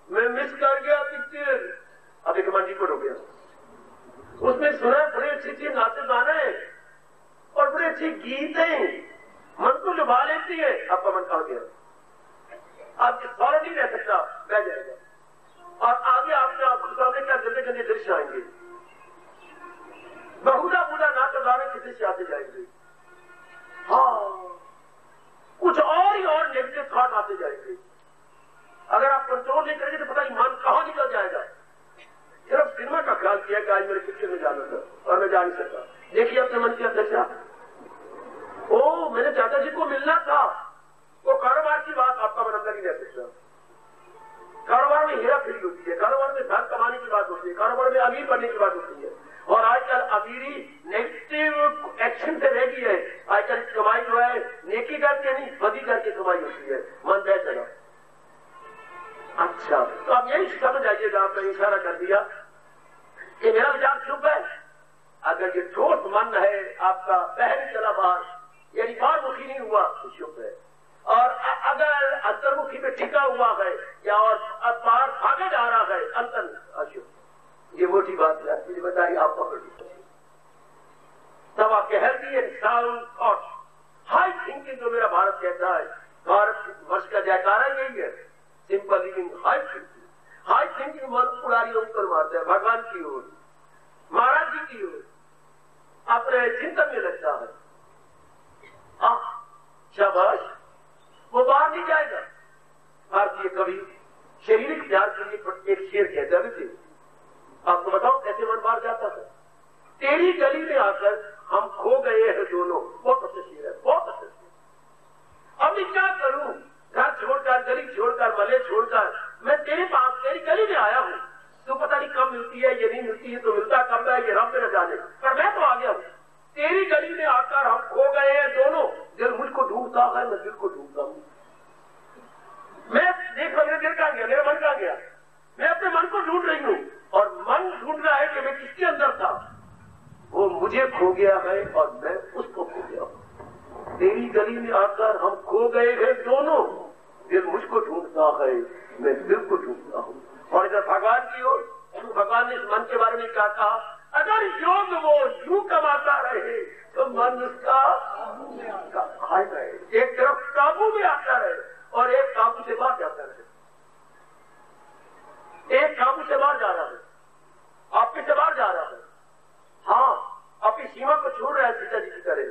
मैं मिस कर गया पिक्चर। अब एक मंडी को रुक गया, उसमें सुना बड़े अच्छी नाचे गाने और बड़े अच्छे गीत हैं, मन को लुभा लेती है। आपका मन कहा गया, आप फौरन नहीं रह सकता, बह जाएगा, और आगे आपने आपके सामने क्या गंदे गंदे दृश्य आएंगे, बहुधा बुधा नाच गाने के दृश्य आते जाएंगे। हाँ, कुछ और ही और नेगेटिव थॉट आते जाएंगे। अगर आप कंट्रोल नहीं करेंगे तो पता नहीं मन कहां निकल जाएगा। सिर्फ सिनेमा का ख्याल किया कि आज मेरे पिक्चर में जाना था और मैं जा नहीं सकता। देखिए अपने मन की अध्यक्षा, मैंने चाचा जी को मिलना था, वो कारोबार की बात आपका मन अंदर ही रह सकता। कारोबार में हेरा फेरी होती है, कारोबार में धन कमाने की बात होती है, कारोबार में अमीर बनने की बात होती है, और आजकल अमीरी नेगेटिव एक्शन से रह गई है। आजकल कमाई जो है नेकी करके नहीं, बदी करके कमाई होती है। मन बह चला। अच्छा, तो आप यही समझ आइएगा, आपने इशारा कर दिया कि मेरा विचार शुभ है। अगर ये ठोस मन है आपका, पहले चला बाहर, यानी बाहरमुखी नहीं हुआ तो शुभ है, और अगर अंतर्मुखी में टिका हुआ है या और बाहर भागे जा रहा है, अंतर अशुभ। ये मोटी बात है, बताइए आप पकड़ लीजिए। तब आप healthy and sound thought, high thinking जो मेरा भारत कहता है, भारत वर्ष का जयकारा यही है, simple living, high thinking. High thinking मन उड़ारी ऊपर मारता है भगवान की ओर, महाराज जी की ओर, अपने चिंतन में लगता है। शाबाश, वो बाहर नहीं जाएगा। भारतीय कवि शारीरिक प्यार के लिए एक शेर कहते थे, आपको बताओ कैसे मन बाहर जाता है। तेरी गली में आकर हम खो गए हैं दोनों, बहुत अच्छा शेर है, बहुत अच्छा शेर। अब मैं क्या करूं, घर छोड़कर, गली छोड़कर, मले छोड़कर मैं तेरे पास, तेरी गली में आया हूं। तू पता नहीं कब मिलती है, ये नहीं मिलती है तो मिलता कब है, ये रब न जाने, पर मैं तो आ गया हूं। तेरी गली में आकर हम खो गए हैं दोनों, दिल मुझको ढूंढता है, मैं दिल को ढूंढता हूं। मैं देख रहा, मेरा दिल कहां गया, मेरा मन कहां गया, मैं अपने मन को ढूंढ रही हूं, और मन ढूंढ रहा है कि मैं किसके अंदर था। वो मुझे खो गया है और मैं उसको खो गया हूं। तेरी गली में आकर हम खो गए हैं दोनों, दिल मुझको ढूंढता है, मैं दिल को ढूंढता हूं। और इधर भगवान की ओर, भगवान ने इस मन के बारे में क्या कहा, अगर योग वो यूं कमाता रहे तो मन उसका खाए रहे, एक तरफ काबू में आता रहे और एक काबू से बाहर जाता रहे। एक काबू से बाहर जा रहा है, आपके से बाहर जा रहा है, हाँ, अपनी सीमा को छोड़ रहा है सीता जी की तरह,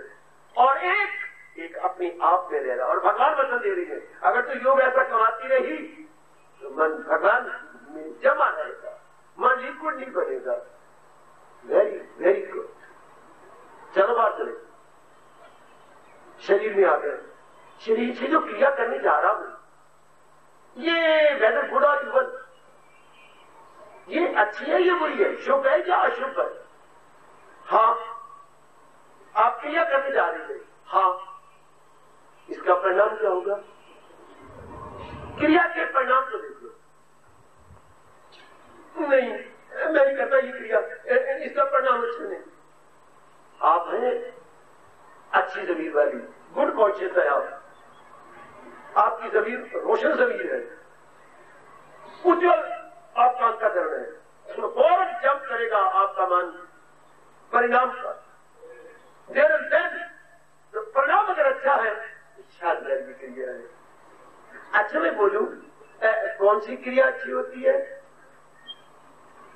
और एक अपने आप में रह रहा है, और भगवान वचन दे रही है, अगर तो योग ऐसा कमाती रही तो मन भगवान में जमा रहेगा, मन लिक्विड नहीं बनेगा। वेरी वेरी शरीर में आ गए, शरीर से जो क्रिया करने जा रहा हूं, ये वेदर गुड और इवल, ये अच्छी है, ये बुरी है, शुभ है या अशुभ है? हाँ, आप क्रिया करने जा रही है, हाँ, इसका परिणाम क्या होगा? क्रिया के परिणाम को देखो। नहीं, मैं नहीं करता ये क्रिया, इसका परिणाम अच्छा नहीं। आप हैं अच्छी जमीर वाली, गुड कॉन्शियस है आप, आपकी जमीर रोशन जमीर है, उज्जवल आपका अंतःकरण है, तो फौरन जंप करेगा आपका मन परिणाम पर। देर एंड देन तो परिणाम अगर अच्छा है, शानदार की क्रिया है। अच्छा मैं बोलूं, कौन सी क्रिया अच्छी होती है?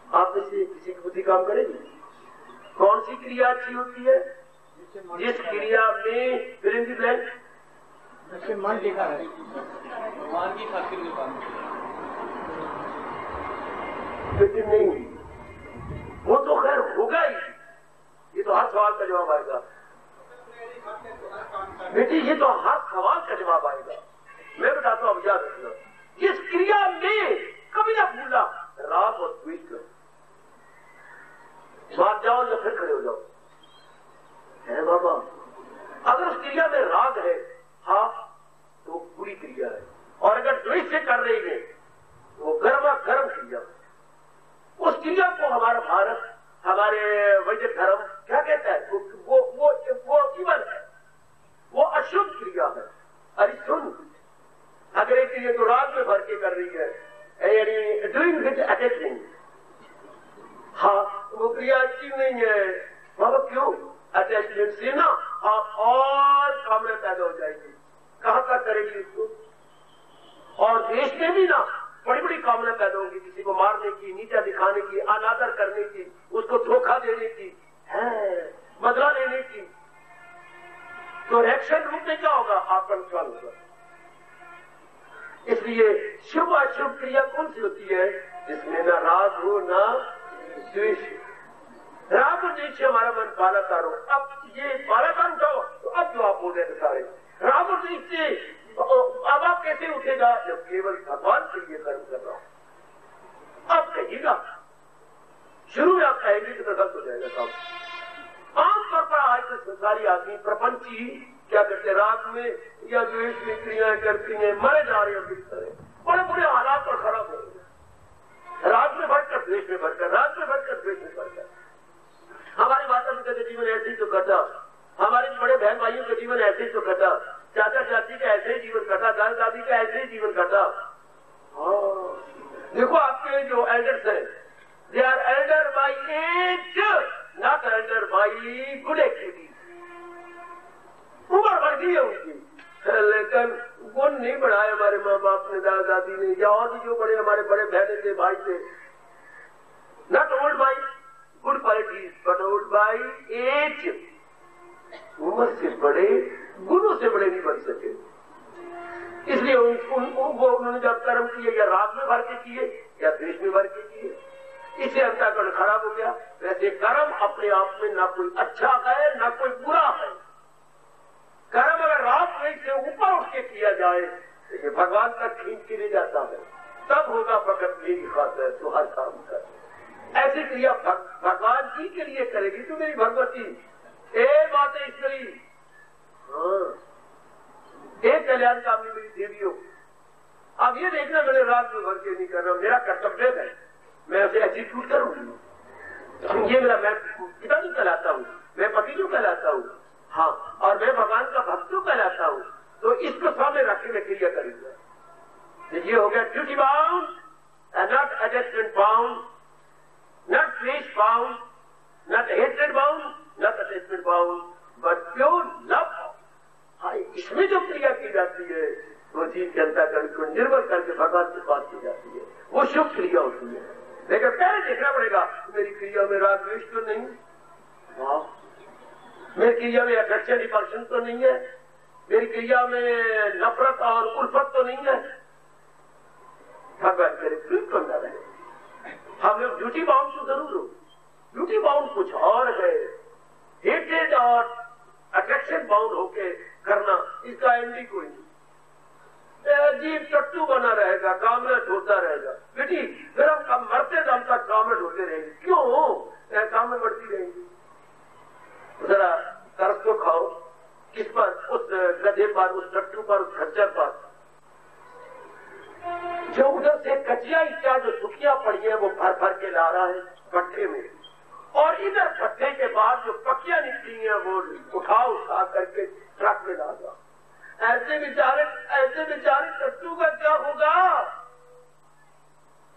आप में से किसी की बुद्धि काम करेगी? कौन सी क्रिया अच्छी होती है? जिस क्रिया में फिर इन दी ब्लैंक जिससे मन टिका है, भगवान की खातिर में काम नहीं, वो तो खैर होगा ही, ये तो हर सवाल का जवाब आएगा बेटी, ये तो हर सवाल का जवाब आएगा। मैं बताता हूं, अब याद रखना, जिस क्रिया में कभी ना भूला राग और द्वेष करो, भाग जाओ या फिर खड़े हो जाओ, है बाबा। अगर उस क्रिया में राग है, हाँ, तो बुरी क्रिया है, और अगर द्वेष से कर रही है वो गर्मा गर्म क्रिया। उस क्रिया को हमारा भारत, हमारे वैदिक धर्म क्या कहता है? वो इवल है, वो अशुभ क्रिया है। अरे सुन, अगर एक क्रिया तो राग में भर के कर रही है, यानी डूइंग विद अटैचिंग, हाँ, वो क्रिया अच्छी नहीं है बाबा। क्यों? अटैचमेंट से ना आप और कामना पैदा हो जाएगी, कहां तक करेगी इसको? और देश में भी ना बड़ी बड़ी कामना पैदा होगी, किसी को मारने की, नीचा दिखाने की, अनादर करने की, उसको धोखा देने की, है बदला लेने की। तो रिएक्शन रूप में क्या होगा? आपका नुकसान होगा। इसलिए शुभ अशुभ क्रिया कौन सी होती है? जिसमें ना राग हो ना द्वेष। राग और द्वेष से हमारा मन बालाकार हो। अब ये बालाकार उठाओ तो अब जो आप बोल रहे थे सारे राग और द्वेष से, अब आप कैसे उठेगा? जब केवल भगवान के लिए कर्म कर रहा हूं। अब कहिएगा, शुरू में आप कहेंगे कि तो गलत हो जाएगा काम। आमतौर पर आज के संसारी आदमी प्रपंची क्या करते? राग में या द्वेष में क्रियाएं करती हैं, मरे जा रहे हैं किस तरह, बड़े बुरे हालात और खराब हो गए। राग में बढ़कर द्वेष में बढ़कर, राग में बढ़कर द्वेष में बढ़कर। हमारे माता पिता का जीवन ऐसे ही तो कटा, हमारे बड़े बहन भाइयों का जीवन ऐसे ही तो कटा, चाचा चाची का ऐसे ही जीवन कटा, दादा दादी का ऐसे ही जीवन कटा। देखो आपके जो एल्डर्स हैं, they are elder by age, not elder by good activities. उम्र बढ़ गई है उनकी, लेकिन गुण नहीं बढ़ाए हमारे माँ बाप ने, दादा दादी ने, या और भी जो बड़े हमारे बड़े बहने थे, भाई थे। Not old by good qualities but old by age. उम्र से बड़े, गुणों से बड़े नहीं बन सके। इसलिए उन्होंने जब कर्म किए, या राग में भर के किए या द्वेष में भर के किए, इससे अंतःकरण खराब हो गया। वैसे कर्म अपने आप में ना कोई अच्छा है ना कोई बुरा है। कर्म अगर राग द्वेष से ऊपर उठ के किया जाए तो ये भगवान तक खींच के ले जाता है, तब होगा फकत मेरी खातिर तो हर काम कर। ऐसी क्रिया भगवान जी के लिए करेगी तो मेरी भगवती, ए माता ईश्वरी, हाँ, एक कल्याण कामनी मेरी देवियों। अब ये देखना, मैंने रात में भर के नहीं कर रहा, मेरा कर्तव्य है, मैं उसे एग्जीक्यूट करूँ। ये मेरा, मैं पिता क्यों कहलाता हूँ, मैं पति क्यों कहलाता हूँ, हाँ, और मैं भगवान का भक्त क्यों कहलाता हूँ। तो इसको सामने रख के मैं क्रिया करूंगा। ये हो गया duty bound and not attachment bound, not द्वेष bound, not hatred bound, not attachment bound, but pure love. हाँ, इसमें जो क्रिया की जाती है वो जीव के अंतःकरण को निर्भर करके भगवान से बात की जाती है, वो शुभ क्रिया होती है। लेकिन पहले देखना पड़ेगा मेरी क्रिया में राग द्वेष तो नहीं, हाँ, मेरी क्रिया में अफेक्शन रिपल्शन तो नहीं है, मेरी क्रिया में नफरत और उल्फत तो नहीं है। भगवान करे बिल्कुल न रहे। हम लोग ड्यूटी बाउंड तो जरूर हो, ड्यूटी बाउंड कुछ और है, हेटेड और परफेक्शन बाउंड होके करना, इसका एंडी कोई नहीं। अजीब टट्टू बना रहेगा, कामना ढोता रहेगा। बेटी फिर हम मरते दम तक कामना ढोते रहेंगे। क्यों कामना बढ़ती रहेंगी? जरा तरस तो खाओ। किस पर? उस गधे पर, उस टट्टू पर, उस खच्चर पर, जो उधर से कचिया ईटा जो सुखियां पड़ी है वो भर भर के ला रहा है भट्टे में, और इधर भट्टे के बाद जो पकियां निकली है वो उठा करके ट्रक में ला रहा। ऐसे बेचारे टट्टू का क्या होगा?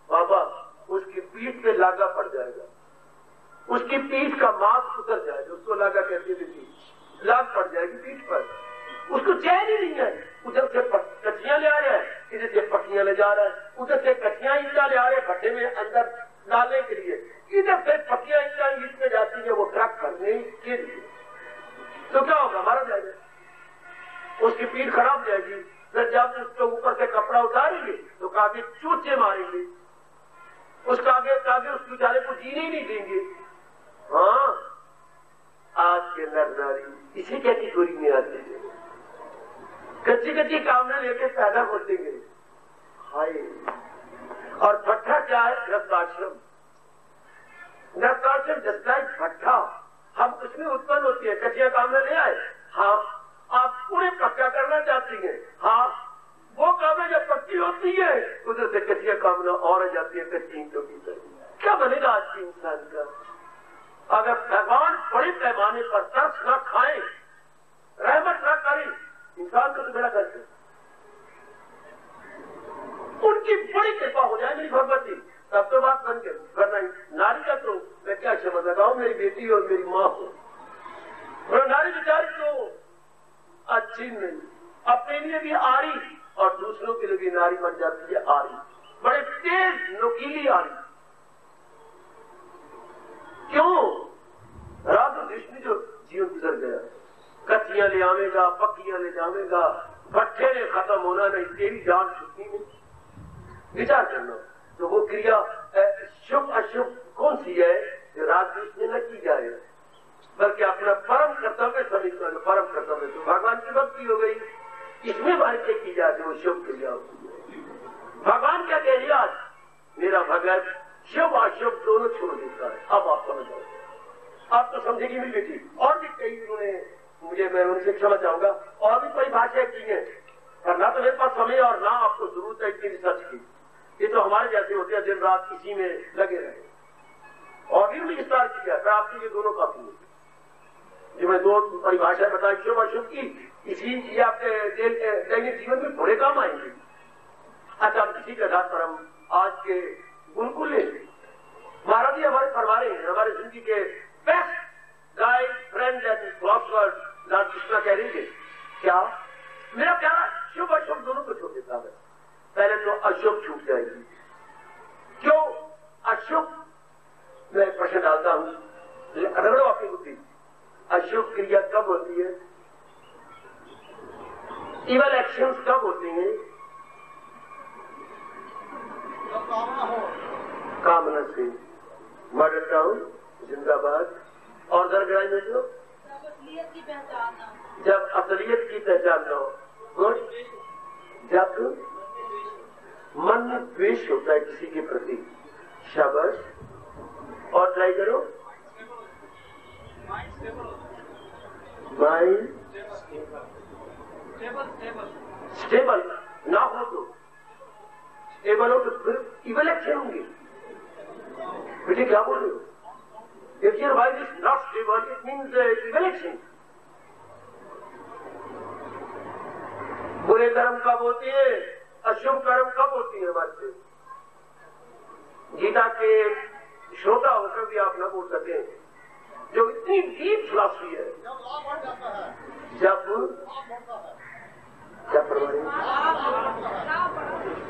बाबा उसकी पीठ पे लागा पड़ जाएगा, उसकी पीठ का मांस उतर जाएगा। उसको लागा कहते थे, लाग पड़ जाएगी पीठ पर। उसको चैन ही नहीं है। उधर से कच्चियां ले आ रहा है, इधर से पक्कियां ले जा रहा है, उधर से कच्चियां ईटा ले आ रहे हैं भट्टे में अंदर डालने के लिए, इधर से पक्कियां ईटा ईट में जाती है वो ट्रक भरने के लिए। तो क्या होगा? मारा जाएगा, उसकी पीठ खराब हो जाएगी। फिर जब उसके ऊपर से कपड़ा उतारेंगे तो कागे चूचे मारेंगे, उसका आगे उस बेचारे को जीने ही नहीं देंगे। हाँ, आज के नर नारी इसी कैटेगरी में आते हैं, कच्ची कामना लेके पैदा होते गए। हाय, और भट्ठा क्या है? गृहस्थाश्रम। गृहस्थाश्रम जैसा भट्ठा हम उसमें उत्पन्न होती है। कच्चिया कामना ले आए, हाँ आप उन्हें पक्का करना चाहती हैं, हाँ वो कामना जब पक्की होती है उधर से कच्चिया कामना और आ जाती है कच्ची ईंटों की तरह। क्या बनेगा आज के इंसान का? अगर भगवान बड़े पैमाने पर तरस न खाए, रहमत न करे, इंसान को तो बेड़ा करते, उनकी बड़ी कृपा हो जाए मेरी भगवती, तब तो बात बन गई। वरना नारी का तो मैं क्या क्षमता लगाऊं, मेरी बेटी और मेरी माँ हो, और नारी बेचारी तो अच्छी नहीं, अपने लिए भी आरी और दूसरों के लिए भी नारी बन जाती है आरी, बड़े तेज नुकीली आरी। क्यों? रात में जो जीवन गुजर गया, कच्चियां ले आवेगा, पक्कियां ले जावेगा, भट्ठे ने खत्म होना नहीं, तेरी जान छुट्टी नहीं। विचार करना तो वो क्रिया शुभ अशुभ कौन सी है जो रात में न की जाए, बल्कि अपना परम कर्तव्य समझना। परम कर्तव्य तो भगवान की भक्ति हो गई, इसमें भर के की जाती है वो शुभ क्रिया होती है। भगवान क्या कह दिया? आज मेरा भगत शुभ अशुभ दोनों छोड़ देता है। अब आप समझ जाओ, आप तो समझेगी मेरी बेटी। और भी कई उन्होंने मुझे, मैं उनसे क्षमा चाहूंगा, और भी परिभाषाएं की है, पर ना तो मेरे पास समय और ना आपको जरूरत है इतनी रिसर्च की। ये तो हमारे जैसे होते हैं दिन रात इसी में लगे रहे, और भी उन्हें विस्तार किया। मैं आपके लिए दोनों काफी है जो मैं दो परिभाषाएं बताई शुभ अशुभ की, इसी ये आपके दैनिक जीवन में बड़े काम आएंगे। अच्छा, इसी के आधार पर हम आज के गुरुकुल महाराज जी हमारे फरमा रहे हैं, हमारे जिंदगी के best guide friend and philosopher Lord Krishna कह रही है क्या? मेरा प्यारा शुभ अशुभ दोनों को छोड़ देता है। पहले तो अशुभ छूट जाएगी। क्यों अशुभ? मैं प्रश्न डालता हूं, रगड़ो आपकी बुद्धि। अशुभ क्रिया कब होती है? इवल एक्शंस कब होती हैं? कामना से। मॉडल टाउन जिंदाबाद। और दरगराई में जो जब असलियत की पहचान न हो, गुड, जब मन में द्वेष होता है किसी के प्रति। शाबाश, और ट्राई करो। माइंड स्टेबल ना हो तो स्टेबल हो तो फिर इवल एक्शन होंगे। बेटे क्या बोल रहे हो? If your mind is not stable, it means evil action. बुरे कर्म कब होती है? अशुभ कर्म कब होती है हमारे से? गीता के श्रोता होकर भी आप न बोल सके, जो इतनी डीप फिलॉसफी है। जब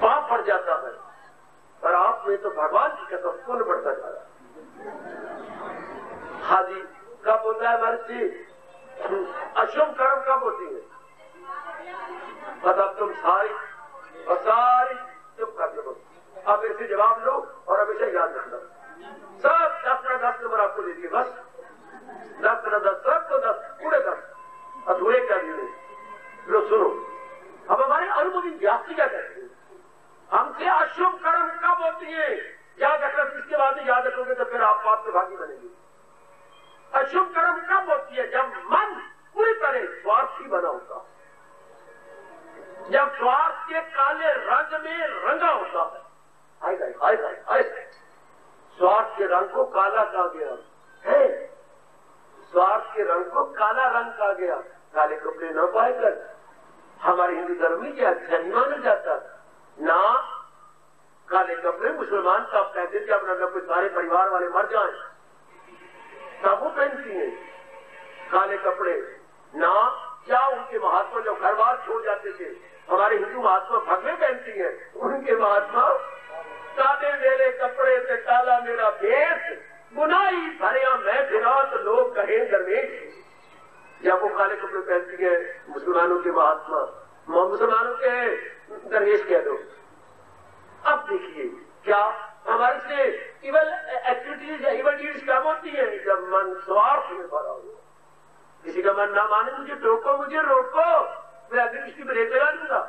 पाप पड़ जाता है, पर आप में तो भगवान की कसम पुण्य बढ़ता जा रहा है। हाँ जी, कब होता है हमारे से? अशुभ कर्म कब होती है? मतलब तुम सारी चुप कर दो। अब ऐसे जवाब लो और हमेशा याद रखना। सब 10 नंबर आपको दे दिए, बस 10 10 सब तो 10 पूरे 10। अधूरे कर लिए। लो सुनो, अब हमारे अनुभवी व्याप्ति क्या कहते हैं, हमसे अशुभ कर्म कब होती है याद रखना, इसके बाद याद रखोगे तो फिर आप पाप के भागी बनेंगे। अशुभ कर्म कब होती है, जब मन पूरी तरह स्वार्थी बना होता, जब स्वार्थ के काले रंग में रंगा होता है। स्वार्थ के रंग को काला कहा गया है, स्वार्थ के रंग को काला रंग कहा गया। काले कपड़े न पाएकर हमारे हिंदू धर्म में यह अच्छा नहीं माना जाता ना। काले कपड़े मुसलमान का कहते थे अपना कोई सारे परिवार वाले मर जाए तब वो पहनती है काले कपड़े ना। क्या उनके महात्मा जो घर बार छोड़ जाते थे, हमारे हिंदू महात्मा भगवे पहनती है, उनके महात्मा काले मेरे कपड़े से काला मेरा भेष, गुनाही भरिया मैं फिरा तो लोग कहें दरवेश। या वो काले कपड़े पहनती है मुसलमानों के महात्मा, मुसलमानों के दरवेश कह दो। अब देखिए क्या हमारे से इवल एक्टिविटीज या इवल डीड्स कब होती है, जब मन स्वार्थ में भरा हो। किसी का मन ना माने मुझे रोको, मुझे रोको, मैं अग्नि दृष्टि ब्रेक लगा दूंगा,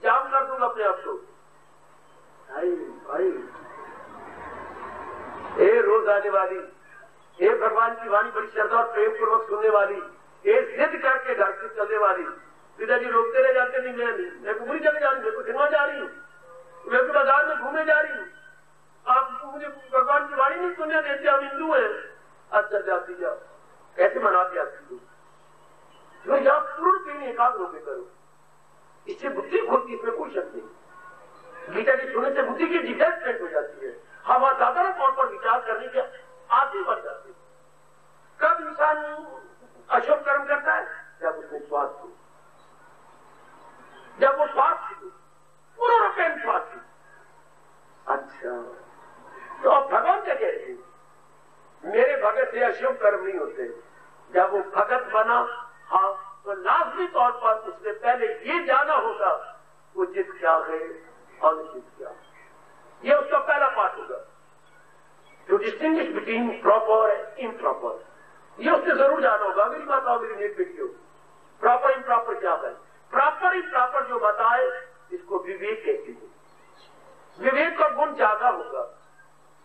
जाम कर दूंगा अपने आप को। भाई ए रोज आने वाली, ए भगवान की वाणी बड़ी श्रद्धा और प्रेम पूर्वक सुनने वाली, ए जिद करके घर से चलने वाली, पिताजी रोकते रह जाते, नहीं मैं को बुरी जगह जा रही हूँ, मेरे को सिनेमा जा रही हूँ, मैं तो बाजार में घूमने जा रही हूँ, आप मुझे भगवान की वाणी नहीं सुनने देते, हम हिंदू हैं। अच्छा जाती जाओ, कैसे मनाती आती जो यहाँ पूर्ण पीने एकाग्र होकर करो, इससे बुद्धि खुलती, इसमें कोई शक नहीं। गीता के सुनने से बुद्धि की डिटेचमेंट हो जाती है, हम ज्यादा तौर पर विचार करने के आदि बन जाते हैं। कब इंसान अशुभ कर्म करता है, जब उसमें स्वार्थ हो, जब वो स्वार्थ पूरा रूपेण स्वार्थी। अच्छा तो अब भगवान क्या कह रहे हैं, मेरे भगत से अशुभ कर्म नहीं होते। जब वो भगत बना, हाँ, तो लाजमी तौर पर उसने पहले ये जाना होगा उचित क्या है अनुचित क्या, ये उसका पहला पाठ होगा। To distinguish between proper and improper, ये उसने जरूर जाना होगा। मेरी माता मेरी नेक बेटियों, प्रॉपर इम्प्रॉपर क्या है, प्रॉपर इम्प्रॉपर जो बताए इसको विवेक कहते हैं। विवेक का गुण जागा होगा,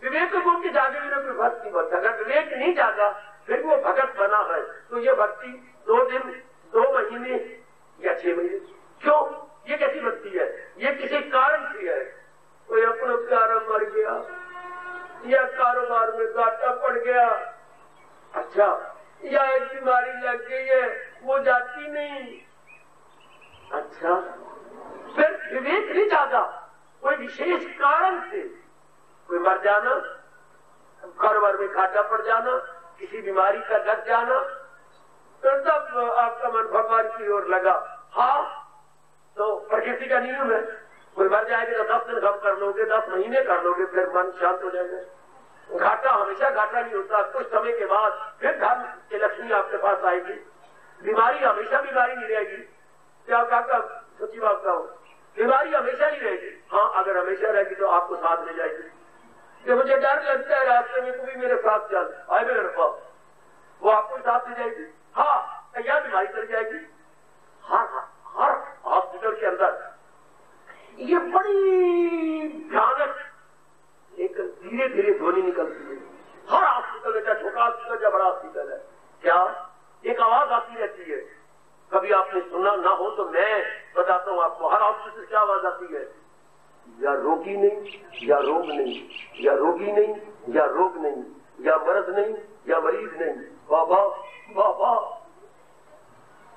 विवेक के गुण के जागे बिना कोई भक्त नहीं बनता। अगर विवेक नहीं जागा फिर वो भगत बना है तो ये भक्ति 2 दिन 2 महीने या 6 महीने, क्यों ये कैसी बनती है, ये किसी कारण से है। कोई अपना प्यारा मर गया या कारोबार में घाटा पड़ गया, अच्छा, या एक बीमारी लग गई है वो जाती नहीं, अच्छा, फिर विवेक नहीं जागा। कोई विशेष कारण से कोई मर जाना, कारोबार में घाटा पड़ जाना, किसी बीमारी का लग जाना, तो तब आपका मन भगवान की ओर लगा। हाँ, तो प्रकृति का नियम है, कोई मर जाएगा तो 10 दिन गम कर लोगे, 10 महीने कर लोगे, फिर मन शांत हो जाएगा। घाटा हमेशा घाटा नहीं होता, कुछ समय के बाद फिर धन की लक्ष्मी आपके पास आएगी। बीमारी हमेशा बीमारी नहीं रहेगी। क्या काका सच्ची बात कहूं, बीमारी हमेशा नहीं रहेगी। हाँ, अगर हमेशा रहेगी तो आपको साथ ले जाएगी। कि मुझे डर लगता है रास्ते में तू भी मेरे साथ चल, आए मेरे रखा, वो आपको साथ ले जाएगी। हाँ, यह बीमारी चल जाएगी। हर हॉस्पिटल के अंदर ये बड़ी भयानक एक धीरे धीरे ध्वनि निकलती है। हर हॉस्पिटल में, चाहे छोटा हॉस्पिटल या बड़ा हॉस्पिटल है, क्या एक आवाज आती रहती है। कभी आपने सुना ना हो तो मैं बताता हूं आपको। हर हॉस्पिटल से क्या आवाज आती है, या रोगी नहीं, या रोग नहीं, या रोगी नहीं, या रोग नहीं, या मर्द नहीं, या मरीज नहीं। बाबा बाबा,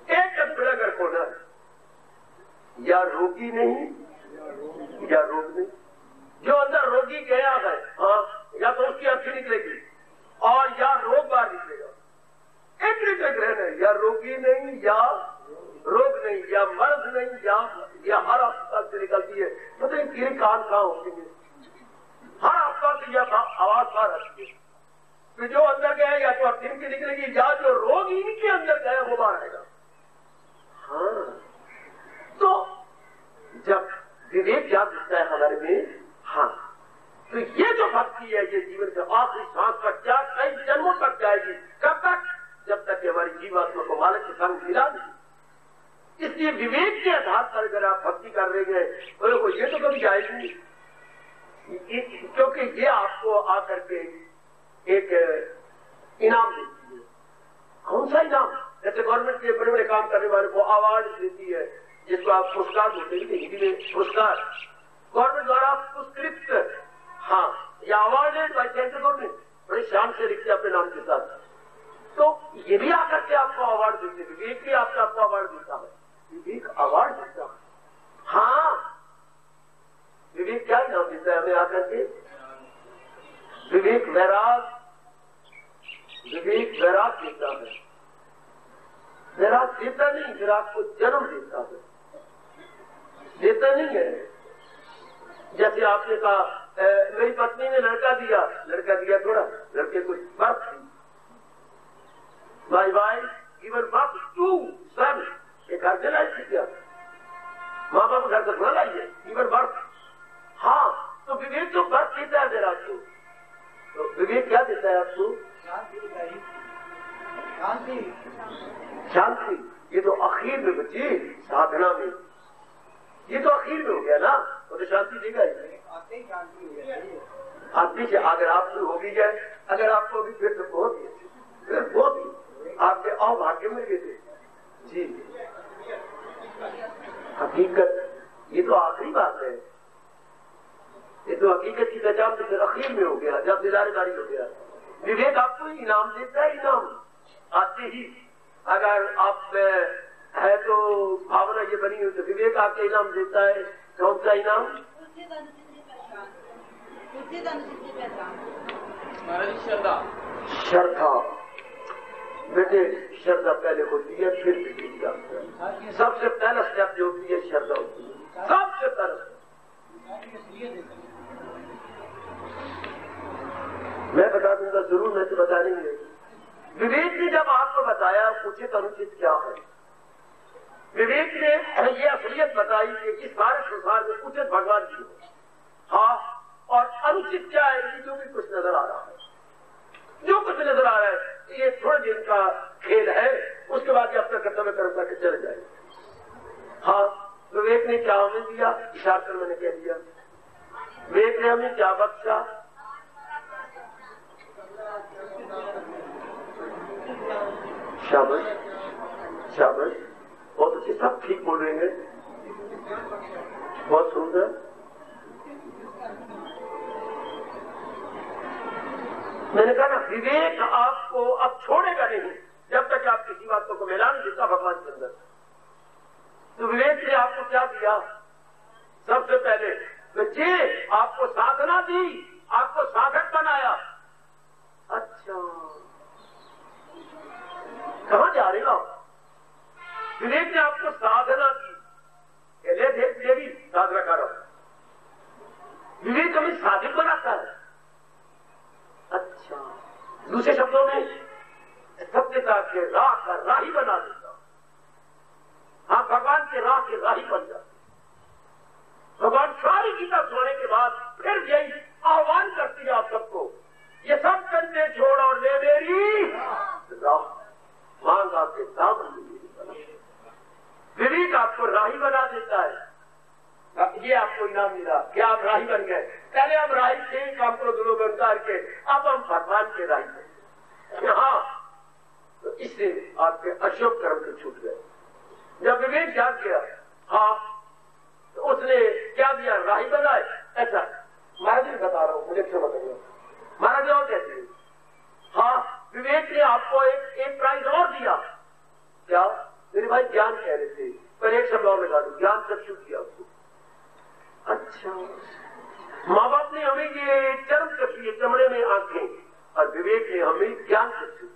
एक अगर खोना है, या रोगी नहीं या रोग नहीं। जो अंदर रोगी गया है, हाँ, या तो उसकी अर्थी निकलेगी और या रोग बाहर निकलेगा। एक ग्रहण है, या रोगी नहीं, या रोग नहीं, या मर्द नहीं, या हर अस्पताल से निकलती है। पता नहीं तेरे कान कहाँ होते हैं, हर अस्पताल से यह आवाज बाहर आती है। तो जो अंदर गया या तो अर्थी की निकलेगी, या जो रोग इनके अंदर गया वो बाहर आएगा। हाँ, तो जब विवेक जाग उठता है हमारे में, हाँ, तो ये जो भक्ति है ये जीवन का आखिरी सांस तक, क्या कई जन्मों तक जाएगी। कब तक, जब तक कि हमारी जीवात्मा को मालिक के संग मिला नहीं। इसलिए विवेक के आधार पर अगर आप भक्ति कर रहे हैं तो ये तो कभी जायज नहीं, क्योंकि ये आपको आकर के एक इनाम देती है। कौन सा इनाम? जैसे गवर्नमेंट के बड़े बड़े काम करने वाले को अवार्ड देती है, जिसको आप पुरस्कार बोलते हैं हिंदी में, पुरस्कार गवर्नमेंट द्वारा पुरस्कृत, हाँ, या अवार्डेड बाय सेंट्रल गवर्नमेंट, बड़ी शान से लिखते अपने नाम के साथ। तो ये भी आकर के आपको अवार्ड देते हैं, विवेक भी आपको अवार्ड देता है, विवेक अवार्ड देता है। हाँ, विवेक क्या नाम देता है हमें आकर के? विवेक वैराग, विवेक वैराग देता है। वैराग देता नहीं, वैराग को जन्म देता है, देता नहीं है। जैसे आपने कहा मेरी पत्नी ने लड़का दिया थोड़ा, लड़के को बर्थ दी, my wife given birth to son, एक घर से लाई थी क्या? माँ बाप घर से थोड़ा लाइए, गिवन बर्थ। हाँ, तो विवेक तो बर्थ देता है वैराग को। तो विवेक क्या देता है आपको? शांति। ये तो आखिर में बची, साधना में, ये तो आखिर में हो गया ना, तो शांति देगा ही। आती से अगर आपको होगी जाए, अगर आपको होगी फिर तो बहुत ही, फिर बहुत ही आपके अभाग्य में गए थे जी। हकीकत ये तो आखिरी बात है, ये तो हकीकत की पहचान तो फिर आखिर में हो गया, जब दिलारेदारी हो गया। विवेक आपको इनाम देता है, इनाम आते ही। अगर आप है तो भावना ये बनी हुई तो विवेक आपके इनाम देता है। कौन सा इनाम? श्रद्धा। श्रद्धा बेटे, श्रद्धा पहले होती है फिर विवेक का। सबसे पहला स्टेप जो होती है श्रद्धा होती है, सबसे पहला। मैं बता दूंगा जरूर, मैं तो बता नहीं है। विवेक ने जब आपको बताया उचित अनुचित क्या है, विवेक ने ये असलियत बताई कि इस सारे संसार में उचित भगवान की है, हाँ, और अनुचित क्या है कि जो भी कुछ नजर आ रहा है, जो कुछ नजर आ रहा है ये थोड़े दिन का खेल है, उसके बाद ये अपना कर्तव्य कर्म करके चले जाएगा। हाँ, विवेक ने क्या हमें दिया? इशारा कर मैंने कह दिया। विवेक ने हमें क्या बख्शा? शाबाश, शाबाश, बहुत अच्छे, सब ठीक बोल रहे हैं, बहुत सुंदर। मैंने कहा ना, विवेक आपको अब छोड़ेगा नहीं जब तक आप किसी बात को मिला नहीं देता भगवान के अंदर। तो विवेक ने आपको क्या दिया? सबसे पहले बच्चे आपको साधना दी, आपको साधक बनाया। अच्छा, कहां जा रहे हो आप? विवेक ने आपको साधना की, ले भी साधना करो। विवेक हमें साधक बनाता है। अच्छा, दूसरे शब्दों में सत्यता के राह का राही बना देता। हाँ, भगवान के राह के राही बन जाते। भगवान सारी गीता सुनने के बाद फिर यही आह्वान करती है आप सबको, ये सब कंधे छोड़ और ले मेरी राह, मांग आपके दामन। विवेक आपको राही बना देता है। ये आपको इनाम मिला कि आप राही बन गए। पहले हम राही थे काम को दुलो बनकार के, अब हम भगवान के राही हैं। हाँ, तो इससे आपके अशुभ कर्म से छूट गए। जब विवेक जाग गया, हाँ, तो उसने क्या दिया? राही बनाए। ऐसा महाराज जी बता रहा हूं, मुझे क्षमा करिए। महाराज और कहते हैं, हाँ, विवेक ने आपको एक प्राइज और दिया। क्या? मेरे भाई ज्ञान कह रहे थे, पर एक शब्द और लगा दो, ज्ञान चक्षु किया आपको। अच्छा, माँ बाप ने हमें ये चर्म चक्षु, ये चमड़े में आंखें, और विवेक ने हमें ज्ञान चक्षु दी।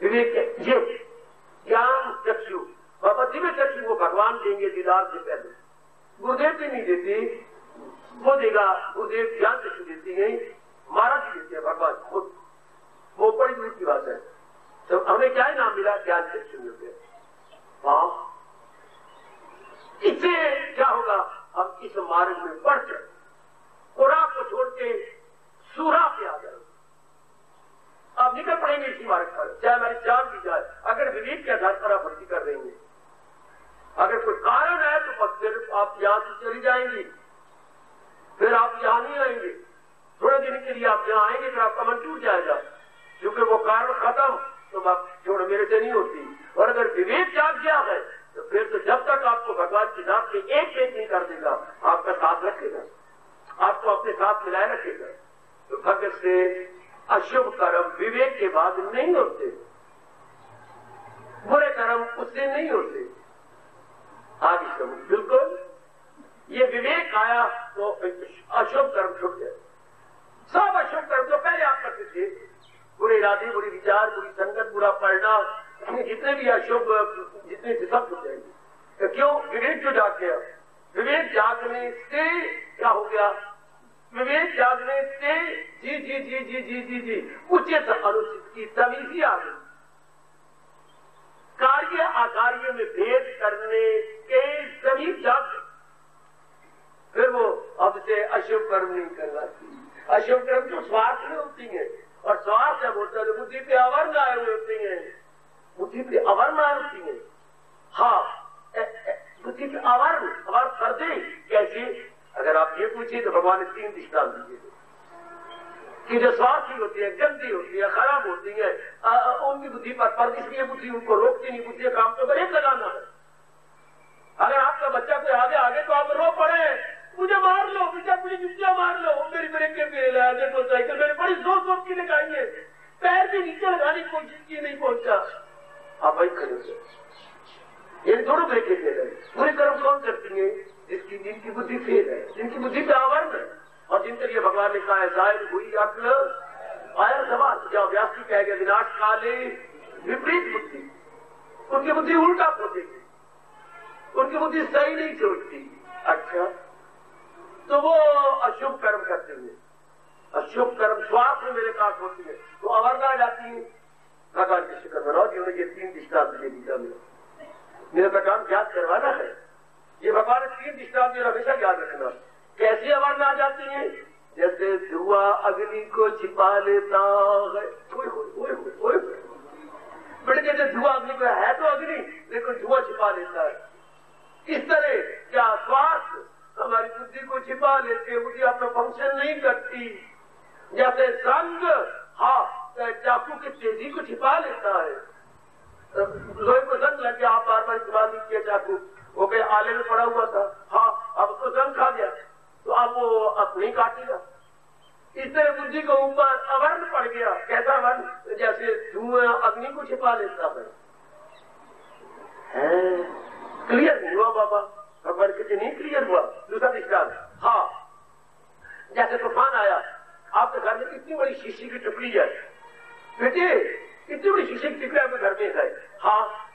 विवेक ये ज्ञान चक्षु, बाबा दिव्य चक्षु वो भगवान देंगे दीदार से पहले, गुरुदेव भी नहीं देते, वो देगा। गुरुदेव ज्ञान चक्षु देते हैं, महाराज देते हैं भगवान खुद, वो बड़ी दूर की बात है। तो हमें क्या नाम मिला? ज्ञान चक्षु मिल गया। हाँ, इससे क्या होगा? हम इस मार्ग में बढ़ जाए, खुराक को छोड़ के सूरा पे आ जाए। आप निकल पड़ेंगे इसी मार्ग पर, चाहे हमारी जान भी जाए, अगर विवेक के आधार पर आप भक्ति कर रहे हैं। अगर कोई कारण है तो बस फिर आप यहां से चली जाएंगी, फिर आप यहां नहीं आएंगे। थोड़े दिन के लिए आप यहां आएंगे, फिर आपका मन टूट जाएगा, क्योंकि वो कारण खत्म, तो बात छोड़ मेरे से नहीं होती। और अगर विवेक जाग गया है तो फिर तो जब तक आपको भगवान के नाम पे एक पेट नहीं कर देगा, आपका साथ रखेगा, आपको अपने साथ मिलाए रखेगा। तो भगत से अशुभ कर्म विवेक के बाद नहीं होते, बुरे कर्म उससे नहीं होते। आगे समझ, बिल्कुल ये विवेक आया तो अशुभ कर्म छूट गए। सब अशुभ कर्म जो पहले आप करते थे, बुरे इरादे, बुरी विचार, बुरी संगत, बुरा परिणाम, जितने भी अशुभ जितने सब छूट जाएंगे। क्यों? विवेक जो जाग गया। विवेक जागने से क्या हो गया? विवेक जागने से जी जी जी जी जी जी जी उचित अनुचित की तमीज़ी आ गई। कार्य अकार्य में भेद करने के समीप जाग गए। फिर वो अब से अशुभ कर्म नहीं करवाती। अशुभ कर्म तो स्वार्थ में होती है, और स्वार्थ जब होता है तो बुद्धि पे अवर्ण आए हुए होते हैं, बुद्धि पे अवर्ण आए होती है। हाँ, बुद्धि पे अवर्ण कर दे कैसे? अगर आप ये पूछिए तो भगवान ने 3 दृष्टांत दिए कि जो स्वार्थी होती है, गंदी होती है, खराब होती है, उनकी बुद्धि पर इसलिए बुद्धि उनको रोकती नहीं, बुद्धि काम तो ब्रेक लगाना है। अगर आपका बच्चा कोई आगे आगे तो आप रो पड़े, मुझे मार लो बेटा, मुझे जुतिया मार लो, मेरी ब्रेक के फेल है, मोटरसाइकिल मैंने बड़ी जोर की लगाई है, पैर भी नीचे लगाने की कोशिश की, नहीं पहुंचा, आप वही खड़े। ये दोनों ब्रेक के फेल है। बुरे कर्म कौन करती है? जिनकी बुद्धि फेल है, जिनकी बुद्धि पे आवरण है, और जिनके लिए भगवान ने कहा है जाहिर हुई अक्ल आया सवाल। जब व्यास जी कह गए विनाश काले विपरीत बुद्धि, उनकी बुद्धि उल्टा सोचेगी, उनकी बुद्धि सही नहीं सोचती। अच्छा, तो वो अशुभ कर्म करते हैं, अशुभ कर्म स्वार्थ में मेरे पास होती है, तो अवर्ण आ जाती है। भगवान के शुक्र मनाओ जिन्होंने ये 3 दृष्टांत दे दिया। मेरा तो काम याद करवाना है। ये भगवान ने 3 दृष्टांत हमेशा याद रखना। कैसे अवर्ण आ जाती है? जैसे धुआं अग्नि को छिपा लेता है। बड़े जैसे धुआं अग्नि को है तो अग्नि, लेकिन धुआं छिपा लेता है। इस तरह क्या स्वार्थ हमारी बुद्धि को छिपा लेते, बुद्धि अपना फंक्शन नहीं करती। जैसे संग चाकू की तेजी को छिपा लेता है। लोहे को जंग लग गया, आप बार बार इस्तेमाल नहीं किया चाकू, वो कहीं आले में पड़ा हुआ था, अब उसको जंग खा गया तो अब वो अब नहीं काटेगा। इस तरह बुद्धि को ऊपर अवर्ण पड़ गया। कैसा वर्ण? जैसे धुआं अग्नि को छिपा लेता है। क्लियर नहीं हुआ बाबा? भगवान कहते नहीं क्लियर हुआ। दूसरा दृष्टांत, जैसे तूफान आया, आपके घर में कितनी बड़ी शीशी की टुकड़ी है बेटे, इतनी बड़ी शीशी की टुकड़ी आपके घर में है,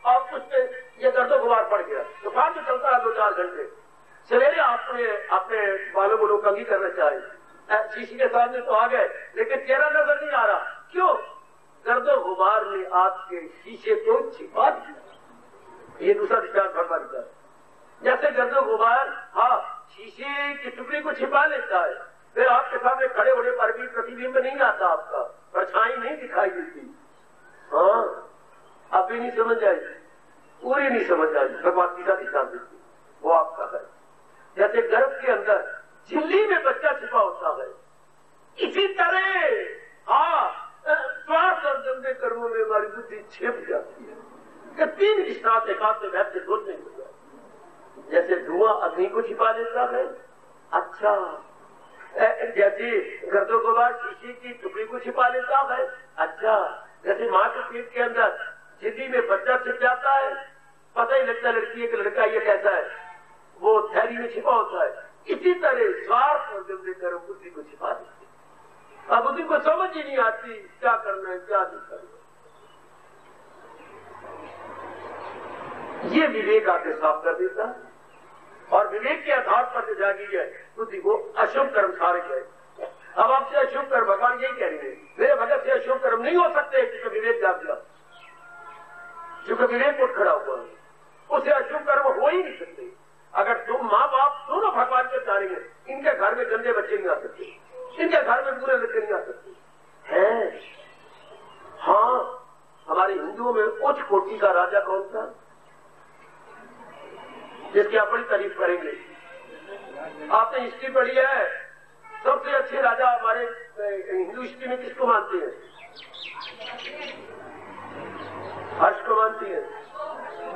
और उसमें ये गर्दो गुबार पड़ गया। तूफान तो चलता है 2-4 घंटे। सवेरे आपने अपने बालों को कंघी करना चाहे, शीशी के सामने तो आ गए, लेकिन चेहरा नजर नहीं आ रहा। क्यों? गर्दो गुबार ने आपके शीशे को छिपा दिया। ये दूसरा दृष्टांत भगवान का। जैसे गर्दो गुबार शीशे की टुकड़ी को छिपा लेता है, फिर आपके सामने खड़े होने पर भी प्रतिबिंब नहीं आता, आपका परछाई नहीं दिखाई देती। अब भी नहीं समझ आई, पूरी नहीं समझ आई। भगवान तीसरा दृष्टांत देती, वो आपका है। जैसे गर्भ के अंदर झिल्ली में बच्चा छिपा होता है, इसी तरह स्वार्थ और गंदे कर्मों में हमारी बुद्धि छिप जाती है। 3 दृष्टांत एकांत में बैठ के सोचने को। जैसे धुआं अग्नि को छिपा लेता है, अच्छा, जैसे गर्दो गुबार शीशे की टुकड़ी को छिपा लेता है, अच्छा, जैसे माँ के पेट के अंदर झिल्ली में बच्चा छिप जाता है, पता ही लगता लड़की है कि लड़का ये कैसा है, वो थैली में छिपा होता है। इसी तरह स्वार्थ और गंदे कर्म बुद्धि को छिपा देते। अब बुद्धि को समझ ही नहीं आती क्या करना है क्या नहीं करना। ये विवेक आके साफ कर देता है, और विवेक के आधार पर जो जागी है बुद्धि को अशुभ कर्म सारे गए। अब आपसे अशुभ कर्म, भगवान यही कह रही है, मेरे भगत से अशुभ कर्म नहीं हो सकते क्योंकि विवेक जाग गया, क्योंकि विवेक उठ खड़ा हुआ है, उसे अशुभ कर्म हो ही नहीं सकते। अगर तुम माँ बाप दोनों भगवान के प्यारे हैं, इनके घर में गंदे बच्चे नहीं आ सकते, इनके घर में बुरे लड़के नहीं आ सकते हैं। हमारे हिंदुओं में उच्च कोटि का राजा कौन था जिसकी आप बड़ी तारीफ करेंगे? आपने हिस्ट्री पढ़ी है, सबसे अच्छे राजा हमारे हिंदू हिस्ट्री में किसको मानते हैं? हर्ष को मानती है,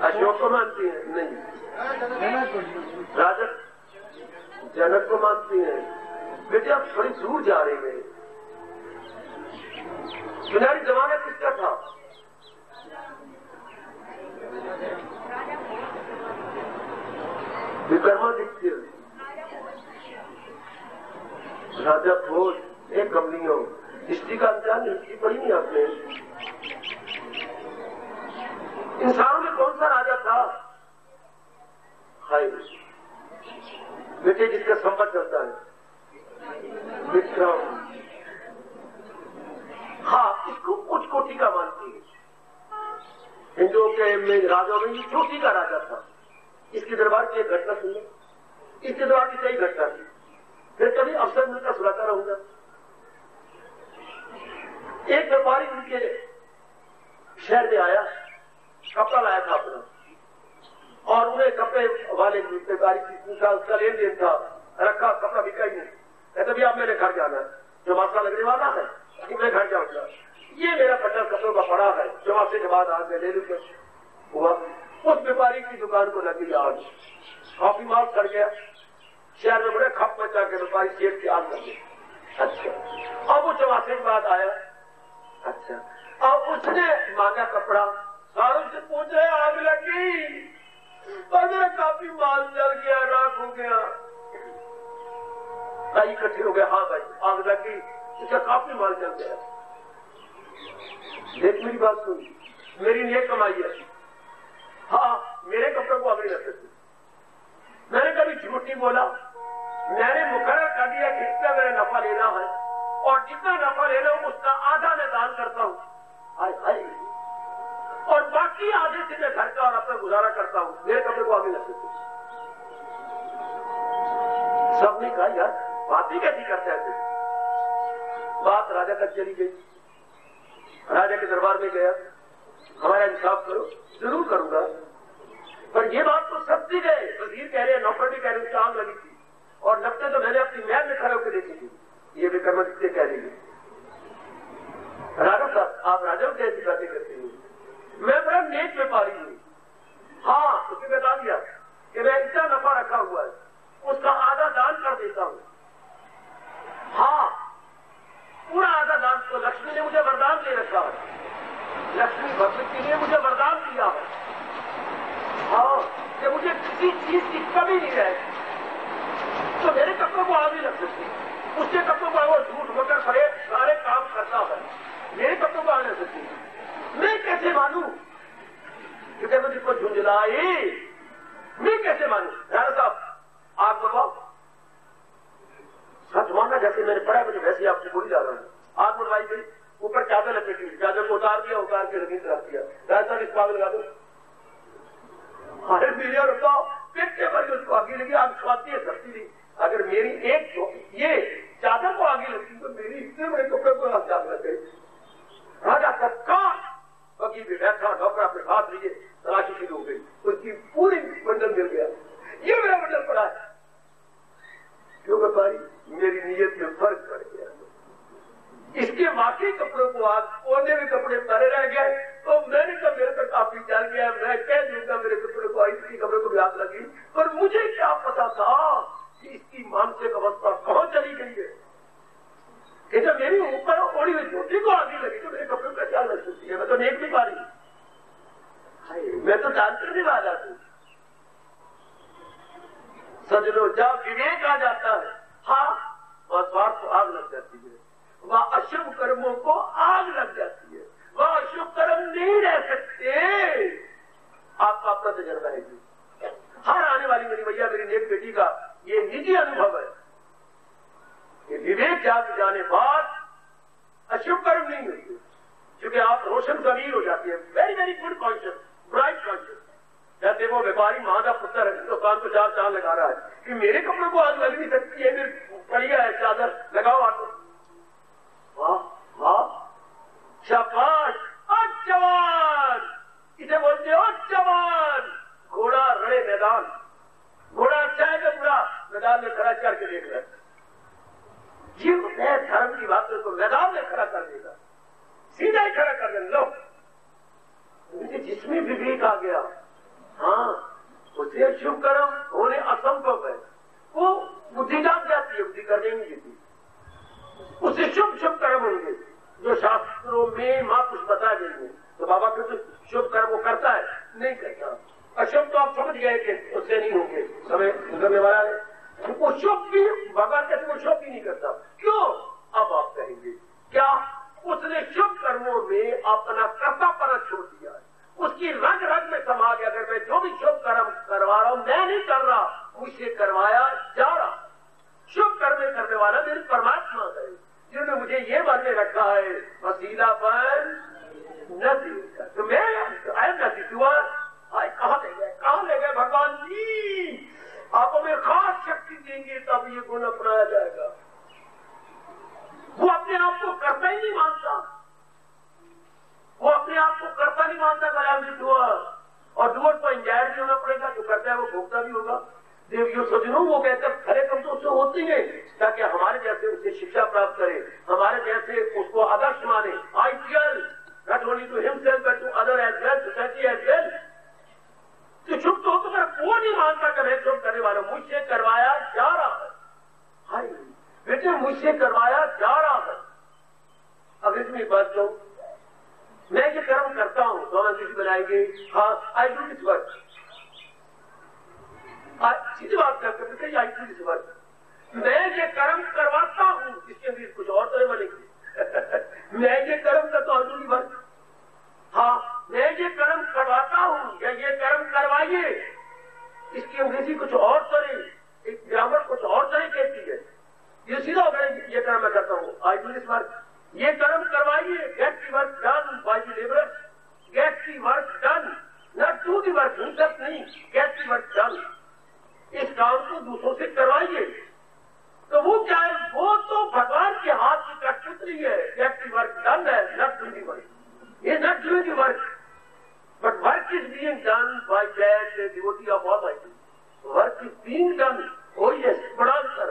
अशोक को मानती है? नहीं, राजा जनक को मानती है। बेटे आप थोड़ी दूर जा रहे हैं। सुनहरी जमाना किसका था? विक्रमादित्य, राजा भोज, एक कम नहीं हो। हिस्ट्री का अध्ययन हिस्ट्री पढ़ी नहीं आपने? इंसानों में कौन सा राजा था? हाय बेटे जिसका संपत्ति चलता है विक्रम। हाँ, इसको उच्च कोटि का मानती है। हिंदुओं के राजाओं में ये चोटी का राजा था। इसके दरबार की एक घटना सुन लो, इसके दरबार की कई घटना थी, फिर कभी अवसर मिलकर सुनाता रहूंगा। एक व्यापारी उनके शहर में आया, कपड़ा लाया था अपना, और उन्हें कपड़े वाले व्यापारी उसका लेन देन था, रखा, कपड़ा बिका ही नहीं। कहते भैया अब मेरे घर जाना है, जो मासा लगने वाला है कि मैं घर जाऊंगा, ये मेरा बंडल कपड़ों का पड़ा है, जवाब के बाद आज मैं ले लूंगा। हुआ उस व्यापारी की दुकान को लगी आग, काफी माल सड़ गया, शहर में बड़े खप मचा के व्यापारी सेठ की आग कर दी। अच्छा, अब वो चवासे के बाद आया। अच्छा, अब उसने मांगा कपड़ा, सारों से पूछे आग लगी और मेरा काफी माल जल गया, राख हो गया। कई इकट्ठे हो गए, हाँ भाई आग लगी, इसका काफी माल जल गया। देख मेरी बात सुन, मेरी नेक कमाई है। हाँ, मेरे कपड़ों को आग नहीं लग सकती। मैंने कभी झूठ नहीं बोला, मैंने मुकर्रर कर दिया कि इतना मेरा नफा लेना है और जितना नफा ले लो उसका आधा मैं दान करता हूँ। हाय हाय, और बाकी आधे से मैं घर का और अपना गुजारा करता हूँ, मेरे कपड़े को आगे लग सकते। सबने कहा यार बात ही कैसी करते हैं? बात राजा तक चली गई। राजा के दरबार में गया, हमारा इंसाफ करो। जरूर करूंगा, पर ये बात तो सच्ची है। वजीर कह रहे हैं, नौकर भी कह रहे हैं, उसकी आग लगी थी और लगता तो मैंने अपनी महल में खड़े होकर देखी थी। ये विक्रमादित्य कह रही है। राजा साहब आप राजा को ऐसी बातें करते हैं? मैं बड़ा नेक व्यापारी हूँ। हाँ, उसने बता दिया कि मैं इतना नफा रखा हुआ है, उसका आधा दान कर देता हूँ। हाँ, पूरा आधा दान। तो लक्ष्मी ने मुझे वरदान दे रखा है, लक्ष्मी भगवती ने मुझे वरदान दिया है, हाँ, कि मुझे किसी चीज की कमी नहीं रहेगी। तो मेरे कपड़ों को आग नहीं लग सकती, उसके कपड़ों को वो झूठ होकर खड़े सारे काम करता है, मेरे कपड़ों को आग लग सकती। मैं कैसे मानू? क्योंकि मैं जिसको झुंझलाई, मैं कैसे मानू? राजा साहब आग बनवाओ। सच मानना जैसे मैंने पढ़ा मुझे वैसे आपसे बोली जा रहा है। आग बनवाई गई, ऊपर चादर लपेटी, चादर को उतार दिया, उतार के रखी रख दिया। राजा साहब इस आग लगा दो। अरे पीलिया रुकाओ, पेटे पर उसको आगे लगी, आग छुआती है, धरती नहीं। अगर मेरी एक ये चादर को आगे लगती तो मेरी इतने बड़े कपड़े को आग लग गई। राजा तत्काल वकील भी बैठा, डॉक्टर अपने हाथ लीजिए, तलाशी शुरू हो गई, उसकी पूरी बंडल मिल गया। ये मेरा बंडल पड़ा है। क्यों व्यापारी? मेरी नीयत में फर्क पड़ गया। इसके वाकई कपड़ों को आग, कोने में कपड़े परे रह गए, तो मैंने कहा मेरे तो काफी चल गया, मैं कह दूंगा मेरे कपड़े को, इसकी कपड़े को भी आग लगी। पर मुझे क्या पता था कि इसकी मानसिक अवस्था कहां चली गई है कि जब मेरी ऊपर ओढ़ी हुई धोती को आग लगी तो मेरे कपड़े को क्या लग सकती है? मैं तो नेक भी पा रही, मैं तो दान करने वाला हूं। सजनो जब विवेक आ जाता है, हाँ, वह स्वार्थ को आग लग जाती है, वह अशुभ कर्मों को आग लग जाती है, वह अशुभ कर्म नहीं रह सकते। आपका अपना तजर्बा है जी। हर आने वाली मेरी भैया, मेरी नेक बेटी का ये निजी अनुभव है कि विवेक जाग जाने बाद अशुभ कर्म नहीं होते, क्योंकि आप रोशन जमीर हो जाती है। Very very good conscious, bright conscious. कहते वो व्यापारी मां का पुत्र है, हिंदुस्तान को चार चांद लगा रहा है कि मेरे कपड़ों को आग लग नहीं सकती है, मेरी बढ़िया है चादर, लगाओ आग। वाह वाह, शाबाश, जवान मैदान में खड़ा करके देख रहे, ये होता है धर्म की बातों को मैदान में खड़ा कर देगा, सीधा ही खड़ा कर देना। लो जिसमें विवेक आ गया, हाँ उसे शुभ कर्म होने असंभव है, वो बुद्धि जाग जाती है, बुद्धि करने नहीं देती, उससे शुभ शुभ कर्म होंगे जो शास्त्रों में मां कुछ बता देंगे। तो बाबा फिर तो शुभ कर्म वो करता है, नहीं करता। अशुभ तो आप समझ गए कि उससे नहीं होंगे, समय गुजरने वाला है। वो शुभ भी भगवान कहते वो शुभ भी नहीं करता, क्यों? अब आप कहेंगे क्या? उसने शुभ कर्मों में अपना कर्तापना छोड़ दिया है, उसकी रग रग में समा गया। अगर मैं जो भी शुभ कर्म करवा रहा हूं, मैं नहीं कर रहा, मुझसे करवाया जा रहा। शुभ कर्म करने वाला मेरे परमात्मा है, जिन्होंने मुझे ये मन में रखा है वसीलापन नदी। तो मैं नदी हुआ कहाँ ले गए भगवान जी? आप हमें खास शक्ति देंगे तब ये गुण अपनाया जाएगा। वो अपने आप को करता ही नहीं मानता, वो अपने आप को करता नहीं मानता कल्याण हुआ, और डूअर को एंजॉय भी होना पड़ेगा, जो करता है वो भोगता भी होगा। देवियों सज्जनों, वो कहते हैं खरे कम तो उससे होती है ताकि हमारे जैसे उससे शिक्षा प्राप्त करे, हमारे जैसे उसको आदर्श माने। Ideal not only to himself but to other as well, society as well. तो शुभ तो मैं वो नहीं मानता कि मैं शुभ करने वाला, मुझसे करवाया जा रहा है। हाय बेटे, मुझसे करवाया जा रहा है। अब इसमें बात लो, मैं ये कर्म करता हूं तो हम किसी बनाएंगे, हाँ आई डू दिस वर्क, सीधी बात करते आई डू दिस वर्क। मैं ये कर्म करवाता हूं, इसके लिए कुछ और तरह बनेगी। मैं ये कर्म करता हूं, डू वर्क, हाँ मैं ये कर्म करवाता हूं या ये कर्म करवाइए, इसकी अंग्रेजी कुछ और तरह, एक ग्रामर कुछ और तरह कहती है। ये सीधा हो गया, ये कर्म मैं करता हूं, आई डू दिस वर्क, ये कर्म करवाइए, get the work done by the labourers, get the work done, not do the work himself, नहीं गेट दी वर्क डन। इस काम को दूसरों से करवाइए। तो वो क्या है? वो तो भगवान के हाथ की कठपुतली है, गेट दी वर्क डन है, नॉट डू दी वर्क, ये not do the work, but work is being done by that devotee of almighty. Work is being done, O yes, बड़ा अंतर।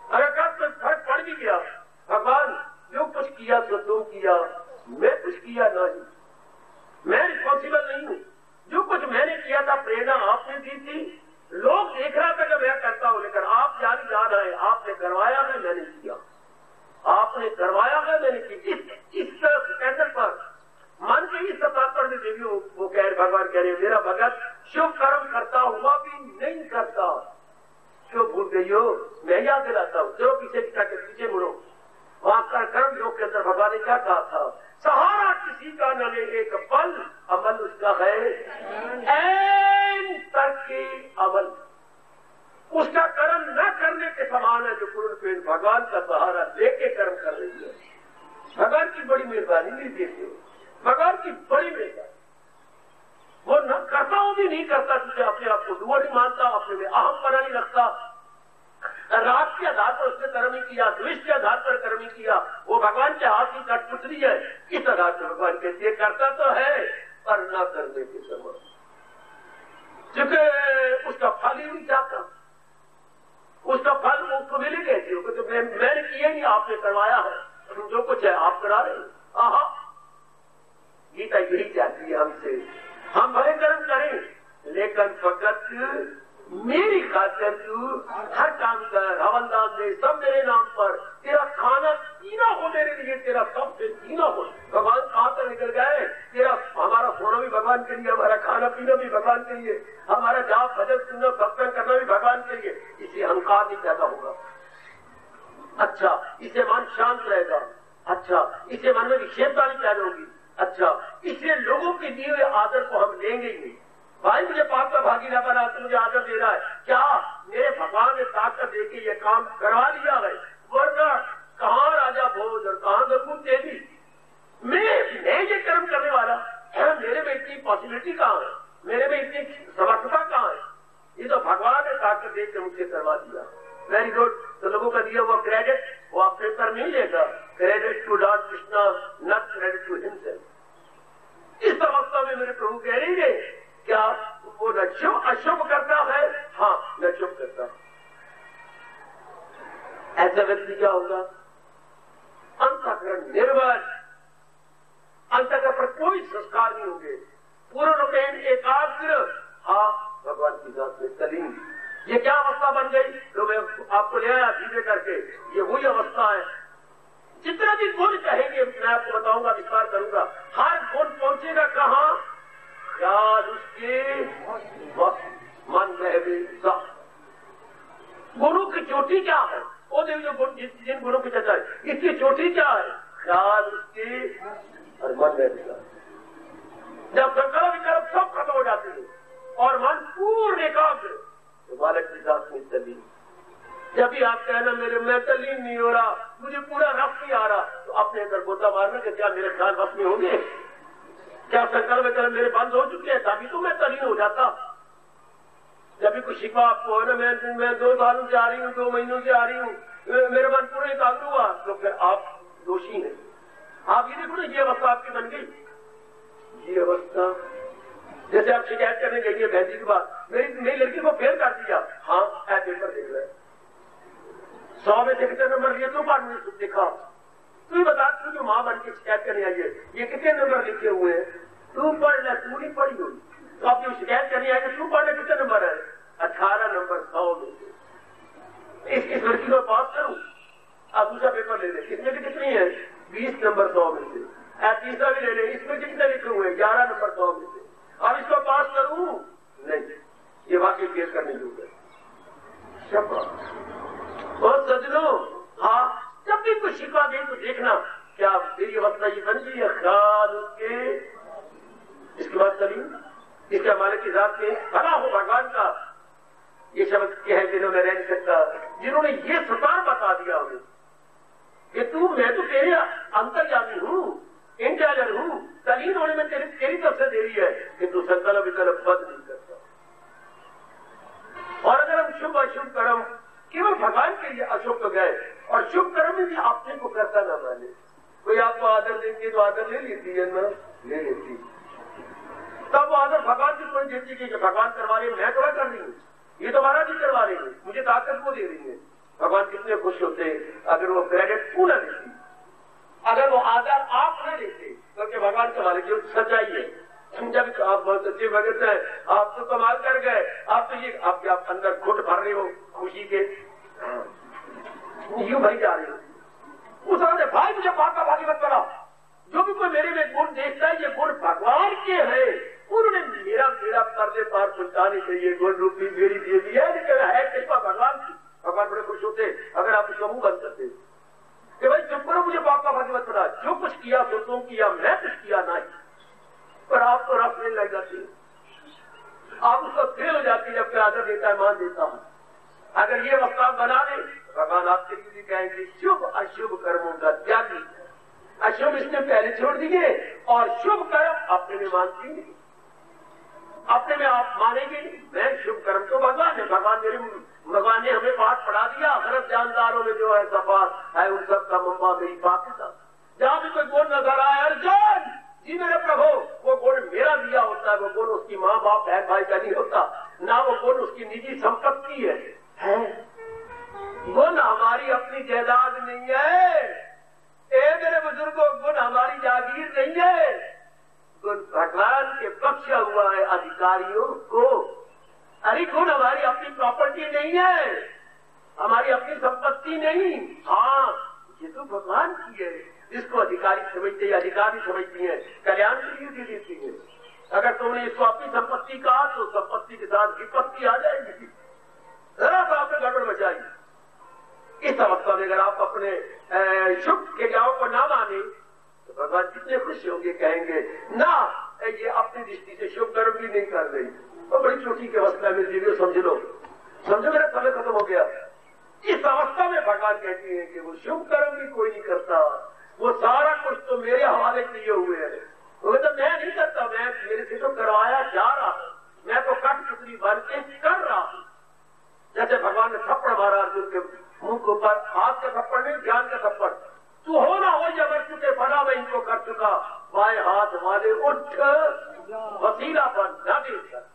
अगर कब तक फर्क पड़ भी गया, भगवान जो कुछ किया तो तुम किया, मैं कुछ किया नहीं, मैं रिस्पॉन्सिबल नहीं हूं। जो कुछ मैंने किया था प्रेरणा आपने दी थी, लोग देख रहा था कि मैं करता हूं, लेकिन आप जारी जा रहे हैं, आपने करवाया है मैंने किया, आपने करवाया है मैंने किया। इस स्टैंडर्ड पर मन के इस सत्ता में देवियों वो भगवान कह रहे मेरा भगत शुभ कर्म करता हुआ भी नहीं करता। क्यों भूल गई हो? मैं याद दिलाता हूं, चलो पीछे मुड़ो। वहां कर्म योग के अंदर भगवान ने क्या कहा था? सहारा किसी का न ले एक पल, अमल उसका है एन तक के अमल, उसका कर्म न करने के समान है जो पूर्ण पेड़ भगवान का सहारा लेके कर्म कर रही है। भगवान की बड़ी मेहरबानी नहीं देते, भगवान की बड़ी मेहरबानी। वो न करता हूं भी नहीं करता, तुझे अपने आप को डूअर नहीं मानता, अपने में अहम पना नहीं रखता, राग के आधार पर उसने कर्म ही किया, द्वेष के आधार पर कर्म ही किया, वो भगवान के हाथ की कठपुतली है। इस आधार से भगवान कहते हैं करता तो है पर न करने के समान, क्योंकि उसका फल ही नहीं चाहता, उसका फल उसको मिले कैसे हो? तो मैंने किया नहीं, आपने करवाया है, जो कुछ है आप करा रहे हो। आहा, गीता यही चाहती है हमसे, हम भले कर्म करें लेकिन फकत मेरी खातिर तू हर काम कर, हवलदार दे, सब मेरे नाम पर, तेरा खाना पीना हो मेरे लिए, तेरा सब से जीना हो। भगवान कहाँ तक निकल गए? तेरा हमारा सोना भी भगवान के लिए, हमारा खाना पीना भी भगवान के लिए, हमारा जाप भजन सुनना सत्संग करना भी भगवान के लिए। इसे अहंकार नहीं पैदा होगा, अच्छा इसे मन शांत रहेगा, अच्छा इसे मन में विक्षेपता नहीं पैदा होगी, अच्छा इसलिए लोगों के दिए हुए आदर को हम लेंगे ही नहीं। भाई मुझे पाप का भागी ना बना, तो मुझे आदर दे रहा है क्या? मेरे भगवान ने ताकत देके ये काम करवा लिया है, वरना कहाँ राजा भोज और कहाँ गंगू देवी। मैं ये कर्म करने वाला, मेरे में इतनी पॉसिबिलिटी कहाँ है, मेरे में इतनी समर्थता कहाँ है? ये तो भगवान ने ताकत देकर मुझे करवा दिया। Very good. तो लोगों का दिया हुआ क्रेडिट वो अपने पर नहीं लेगा, credit to Lord Krishna, not credit to himself. इस अवस्था में मेरे प्रभु कह रही है क्या वो न शुभ अशुभ करता है? हाँ न शुभ करता, एकाग्र, हाँ भगवान की जात में तलीन। ये क्या अवस्था बन गई? तो मैं आपको ले आया धीरे करके, ये वही अवस्था है। जितना भी गुण कहेंगे मैं आपको बताऊंगा, विस्तार करूंगा। हर गुण पहुंचेगा कहाँ? ख्याल उसके मन में भी। गुरु की चोटी क्या है? वो देखिए गुण जिन गुरु की चर्चा है, इसकी चोटी क्या है? ख्याल उसके और मन में भी। जब संकल्प विकल्प सब खत्म हो जाते हैं और मन पूर्ण एकाग्र, तो बालक की जात में तलीन। जब भी आप कहना मेरे मैं तलीन नहीं हो रहा, मुझे पूरा रस नहीं आ रहा, तो अपने अंदर गोता मारना कि क्या मेरे ख्याल रस में होंगे? क्या संकल्प विकल्प मेरे बंद हो चुके हैं? तभी तो मैं तलीन हो जाता। जब भी कुछ शिकवा आपको है ना, मैं 2 सालों से आ रही हूँ, 2 महीनों से आ रही हूँ, मेरा मन पूरा एकाग्र हुआ, तो फिर आप दोषी हैं। आप ये देखो ना, ये अवस्था आपकी बन गई। ये अवस्था जैसे आप शिकायत करने गई है बहन जी के बाद, मेरी लड़की को फेल कर दिया। हाँ पेपर देख रहे 100 में से कितने नंबर लिए? तू पढ़ नहीं देखा, तू बता, तू जो माँ बन के शिकायत करने आई है, ये कितने नंबर लिखे हुए हैं? तू पढ़ ले, तू नहीं पढ़ी हुई। तो आप जो शिकायत करने आए तू पढ़ ले, कितने नंबर है? 18 नंबर 100 में से। इस लड़की को पास करूं, आप दूसरा पेपर ले ले, इसमें की कितनी है? 20 नंबर 100 में से। तीसरा भी ले ले, इसमें कितने लिखे हुए हैं? 11 नंबर 100 में से। अब इसको पास करूं? नहीं, ये वाकई फेल करने योग्य है। और सजनों, हाँ जब भी कुछ शिकवा दे तो देखना क्या मेरी अवस्था ये बन गई है? ख्याल उसके, इसके बाद तलीन, इसके हमारे की जात में भला हो भगवान का। ये शब्द के है जिन्होंने मैं रह नहीं सकता, जिन्होंने ये सुतार बता दिया हमें कि तू, मैं तो तेरे अंतर्यामी हूँ, इंटेलिजेंट हूँ, तलीन होने में तेरी तरफ से देरी है कि तू संकल्प विकल्प बंद नहीं करता। और अगर हम शुभ अशुभ कर्म केवल भगवान के लिए अशुभ तो गए, और शुभ कर्म में भी अपने को करता ना माने। कोई आपको आदर देंगे तो आदर ले लेती है ना, ले लेती, तब वो आदर भगवान की कोई देती कि भगवान करवा रहे, मैं थोड़ा कर रही हूँ, ये तो महाराज जी करवा रही है, मुझे ताकत को दे रही है। भगवान कितने खुश होते अगर वो क्रेडिट पूरा देती, अगर वो आदर आप न लेते, क्योंकि भगवान कमाल की सच्चाई है। जब आप बहुत सच्चे भगत है, आप तो कमाल कर गए, आप तो ये आपके आप अंदर घुट भर रहे हो खुशी के, यूं भरी जा रही हो। उस ने भाई मुझे पाप का भागी मत करा। जो भी कोई मेरे में गुण देखता है, ये गुण भगवान के हैं, उन्होंने मेरा पर्दे पार पहुंचाने के लिए गुण रूपी मेरी दे दी है, लेकिन है कृपा भगवान की। भगवान बड़े खुश होते अगर आप उसका मुंह बंद करते कि भाई चुप करो, मुझे पाप का भागी मत करा, जो कुछ किया सो तुम किया, मैं कुछ किया नहीं। पर आप तो रस नहीं लग जाती, आप उसको फेल हो जाती जबकि आदर देता है, मान देता हूं। अगर ये वक्ता बना दे, भगवान आपके लिए कहेंगे शुभ अशुभ कर्मों का त्यागी। अशुभ इसने पहले छोड़ दिए और शुभ कर्म अपने में मानती नहीं, अपने में आप मानेंगे नहीं। मैं शुभ कर्म तो भगवान है, भगवान ने हमें पाठ पढ़ा दिया, गलत जानदारों में जो है सफात है उन सब का मम्मा मेरी पाकिस्तान। जहां भी कोई गुण नजर आए, अर्जुन जी मेरे प्रभु, वो गुण मेरा दिया होता है, वो गुण उसकी माँ बाप बहन भाई का नहीं होता, ना वो गुण उसकी निजी संपत्ति है। गुण हमारी अपनी जायदाद नहीं है, ए मेरे बुजुर्गों, गुण हमारी जागीर नहीं है, गुण भगवान के बख्शा हुआ है अधिकारियों को। अरे गुण हमारी अपनी प्रॉपर्टी नहीं है, हमारी अपनी संपत्ति नहीं। हाँ ये तो भगवान की है, जिसको अधिकारी समझते हैं, अधिकारी समझती है, कल्याण के लिए दे देती है। अगर तुमने इसको अपनी संपत्ति कहा तो संपत्ति के साथ विपत्ति आ जाएगी, जरा सा आपने गड़बड़ मचाई। इस अवस्था में अगर आप अपने शुभ क्रियाओं को ना माने तो भगवान कितने खुश होंगे, कहेंगे ना ये अपनी दृष्टि से शुभ कर्म भी नहीं कर रही, तो बड़ी छोटी की अवस्था में जीवियो, समझ लो, समझो मेरा समय खत्म हो गया। इस अवस्था में भगवान कहते हैं कि वो शुभ कर्म भी कोई नहीं करता, वो सारा कुछ तो मेरे हवाले किए हुए है। वो तो मैं नहीं करता, मैं मेरे से तो करवाया जा रहा हूं, मैं तो कठपुतली बन के कर रहा हूं। जैसे भगवान ने थप्पड़ मारा अर्जुन के मुंह के ऊपर, हाथ का थप्पड़ नहीं, ज्ञान का थप्पड़। तू हो ना हो या मर चुके, बना मैं इनको कर चुका, बाएं हाथ वाले उठ वसीला बन न देकर,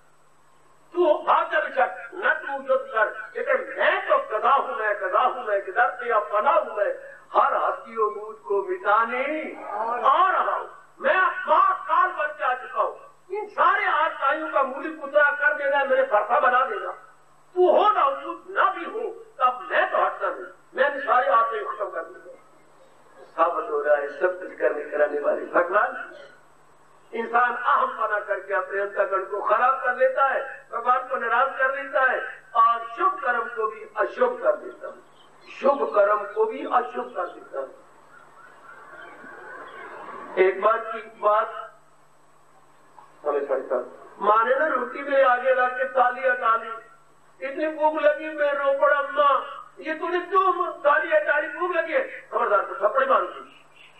तू भाग्य विचक न तू युद्ध कर, लेकिन मैं तो गधा हूं, मैं गधा हूं, मैं किधर से अब बना हूं, मैं हर हस्तियों मूद को मिटाने आ रहा हूं, मैं महाकाल बन के आ चुका हूं। इन सारे आज का गायों का मूली कुतरा कर देना, मेरे भरसा बना देना, तू हो ना तू ना भी हो, तब मैं तो हटता नहीं, मैंने सारे आते खत्म कर दिया। साबित हो रहा है सब कुछ करने कराने वाले भगवान। इंसान अहम पना करके अपने अंतःकरण को खराब कर लेता है, भगवान को नाराज कर लेता है और शुभ कर्म को भी अशुभ कर देता है, शुभ कर्म को भी अशुभ कर देता है। एक बार की बात हमें पड़ता, माँ ने ना रोटी में आगे रख के ताली हटाली, इतनी भूख लगी, मैं रो पड़ा, अम्मा ये तूने क्यों ताली हटाली, भूख लगी है, खबरदार तो थप्पड़ी मारूंगी,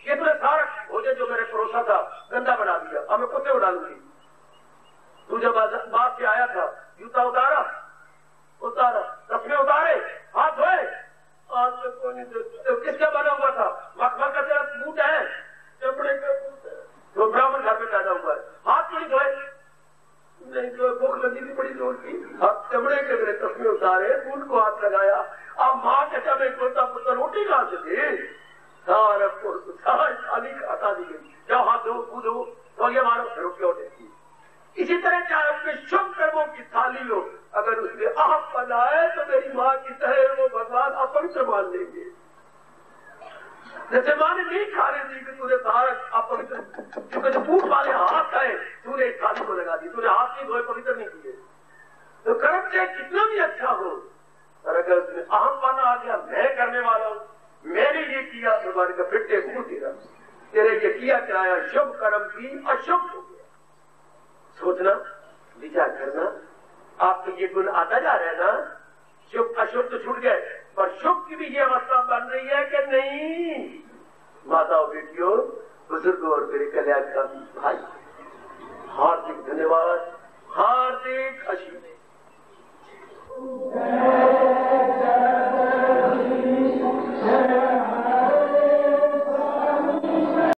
ये तूने सारा भोजन जो मेरे परोसा था गंदा बना दिया, अब मैं कुत्ते उड़ालूंगी। तू जब बाप से आया था जूता उतारा, कपड़े उतारे, हाथ धोए, आज तक कोई नहीं, तो किसका बना हुआ था, मखमल का तेरा बूट है, चमड़े का बूट है, तो ब्राह्मण घर में पैदा हुआ है, हाथ क्यों नहीं धोए, नहीं तो भूख लगी थी बड़ी जोर की, हाथ चमड़े के मेरे कपड़े उतारे, बूट को हाथ लगाया। अब माँ के समय कोता पुत्र रोटी कहां से थे, सारा थाली हटा दी गई, जाओ हाथ धो कूदो तो ये मारो फिर रोटी और देती। इसी तरह चाहे अपने शुभ कर्मों की थाली हो, अगर उसमें आप बनाए तो मेरी माँ की तरह वो भगवान अपवित्र मान लेंगे। जैसे माँ ने नहीं खाने दी कि तूने सारा अपवित्र, क्योंकि जो बूट वाले हाथ है तूने इस थाली को लगा दी, तूने हाथ नहीं धोए, पवित्र नहीं किए। तो कर्म चाहे कितना भी अच्छा हो, और अगर उसमें अहम पाना आ गया, मैं करने वाला हूँ, मैंने ये किया, भगवान का फिर तेरे ये किया कराया शुभ कर्म भी अशुभ हो गया। सोचना, विचार करना, आपको ये गुण आता जा रहा है ना, शुभ अशुभ तो छूट गए, पर शुभ की भी ये अवस्था बन रही है कि नहीं। माताओं बेटियों, बुजुर्गों और मेरे कल्याण का भाई, हार्दिक धन्यवाद, हार्दिक आशीर्वाद।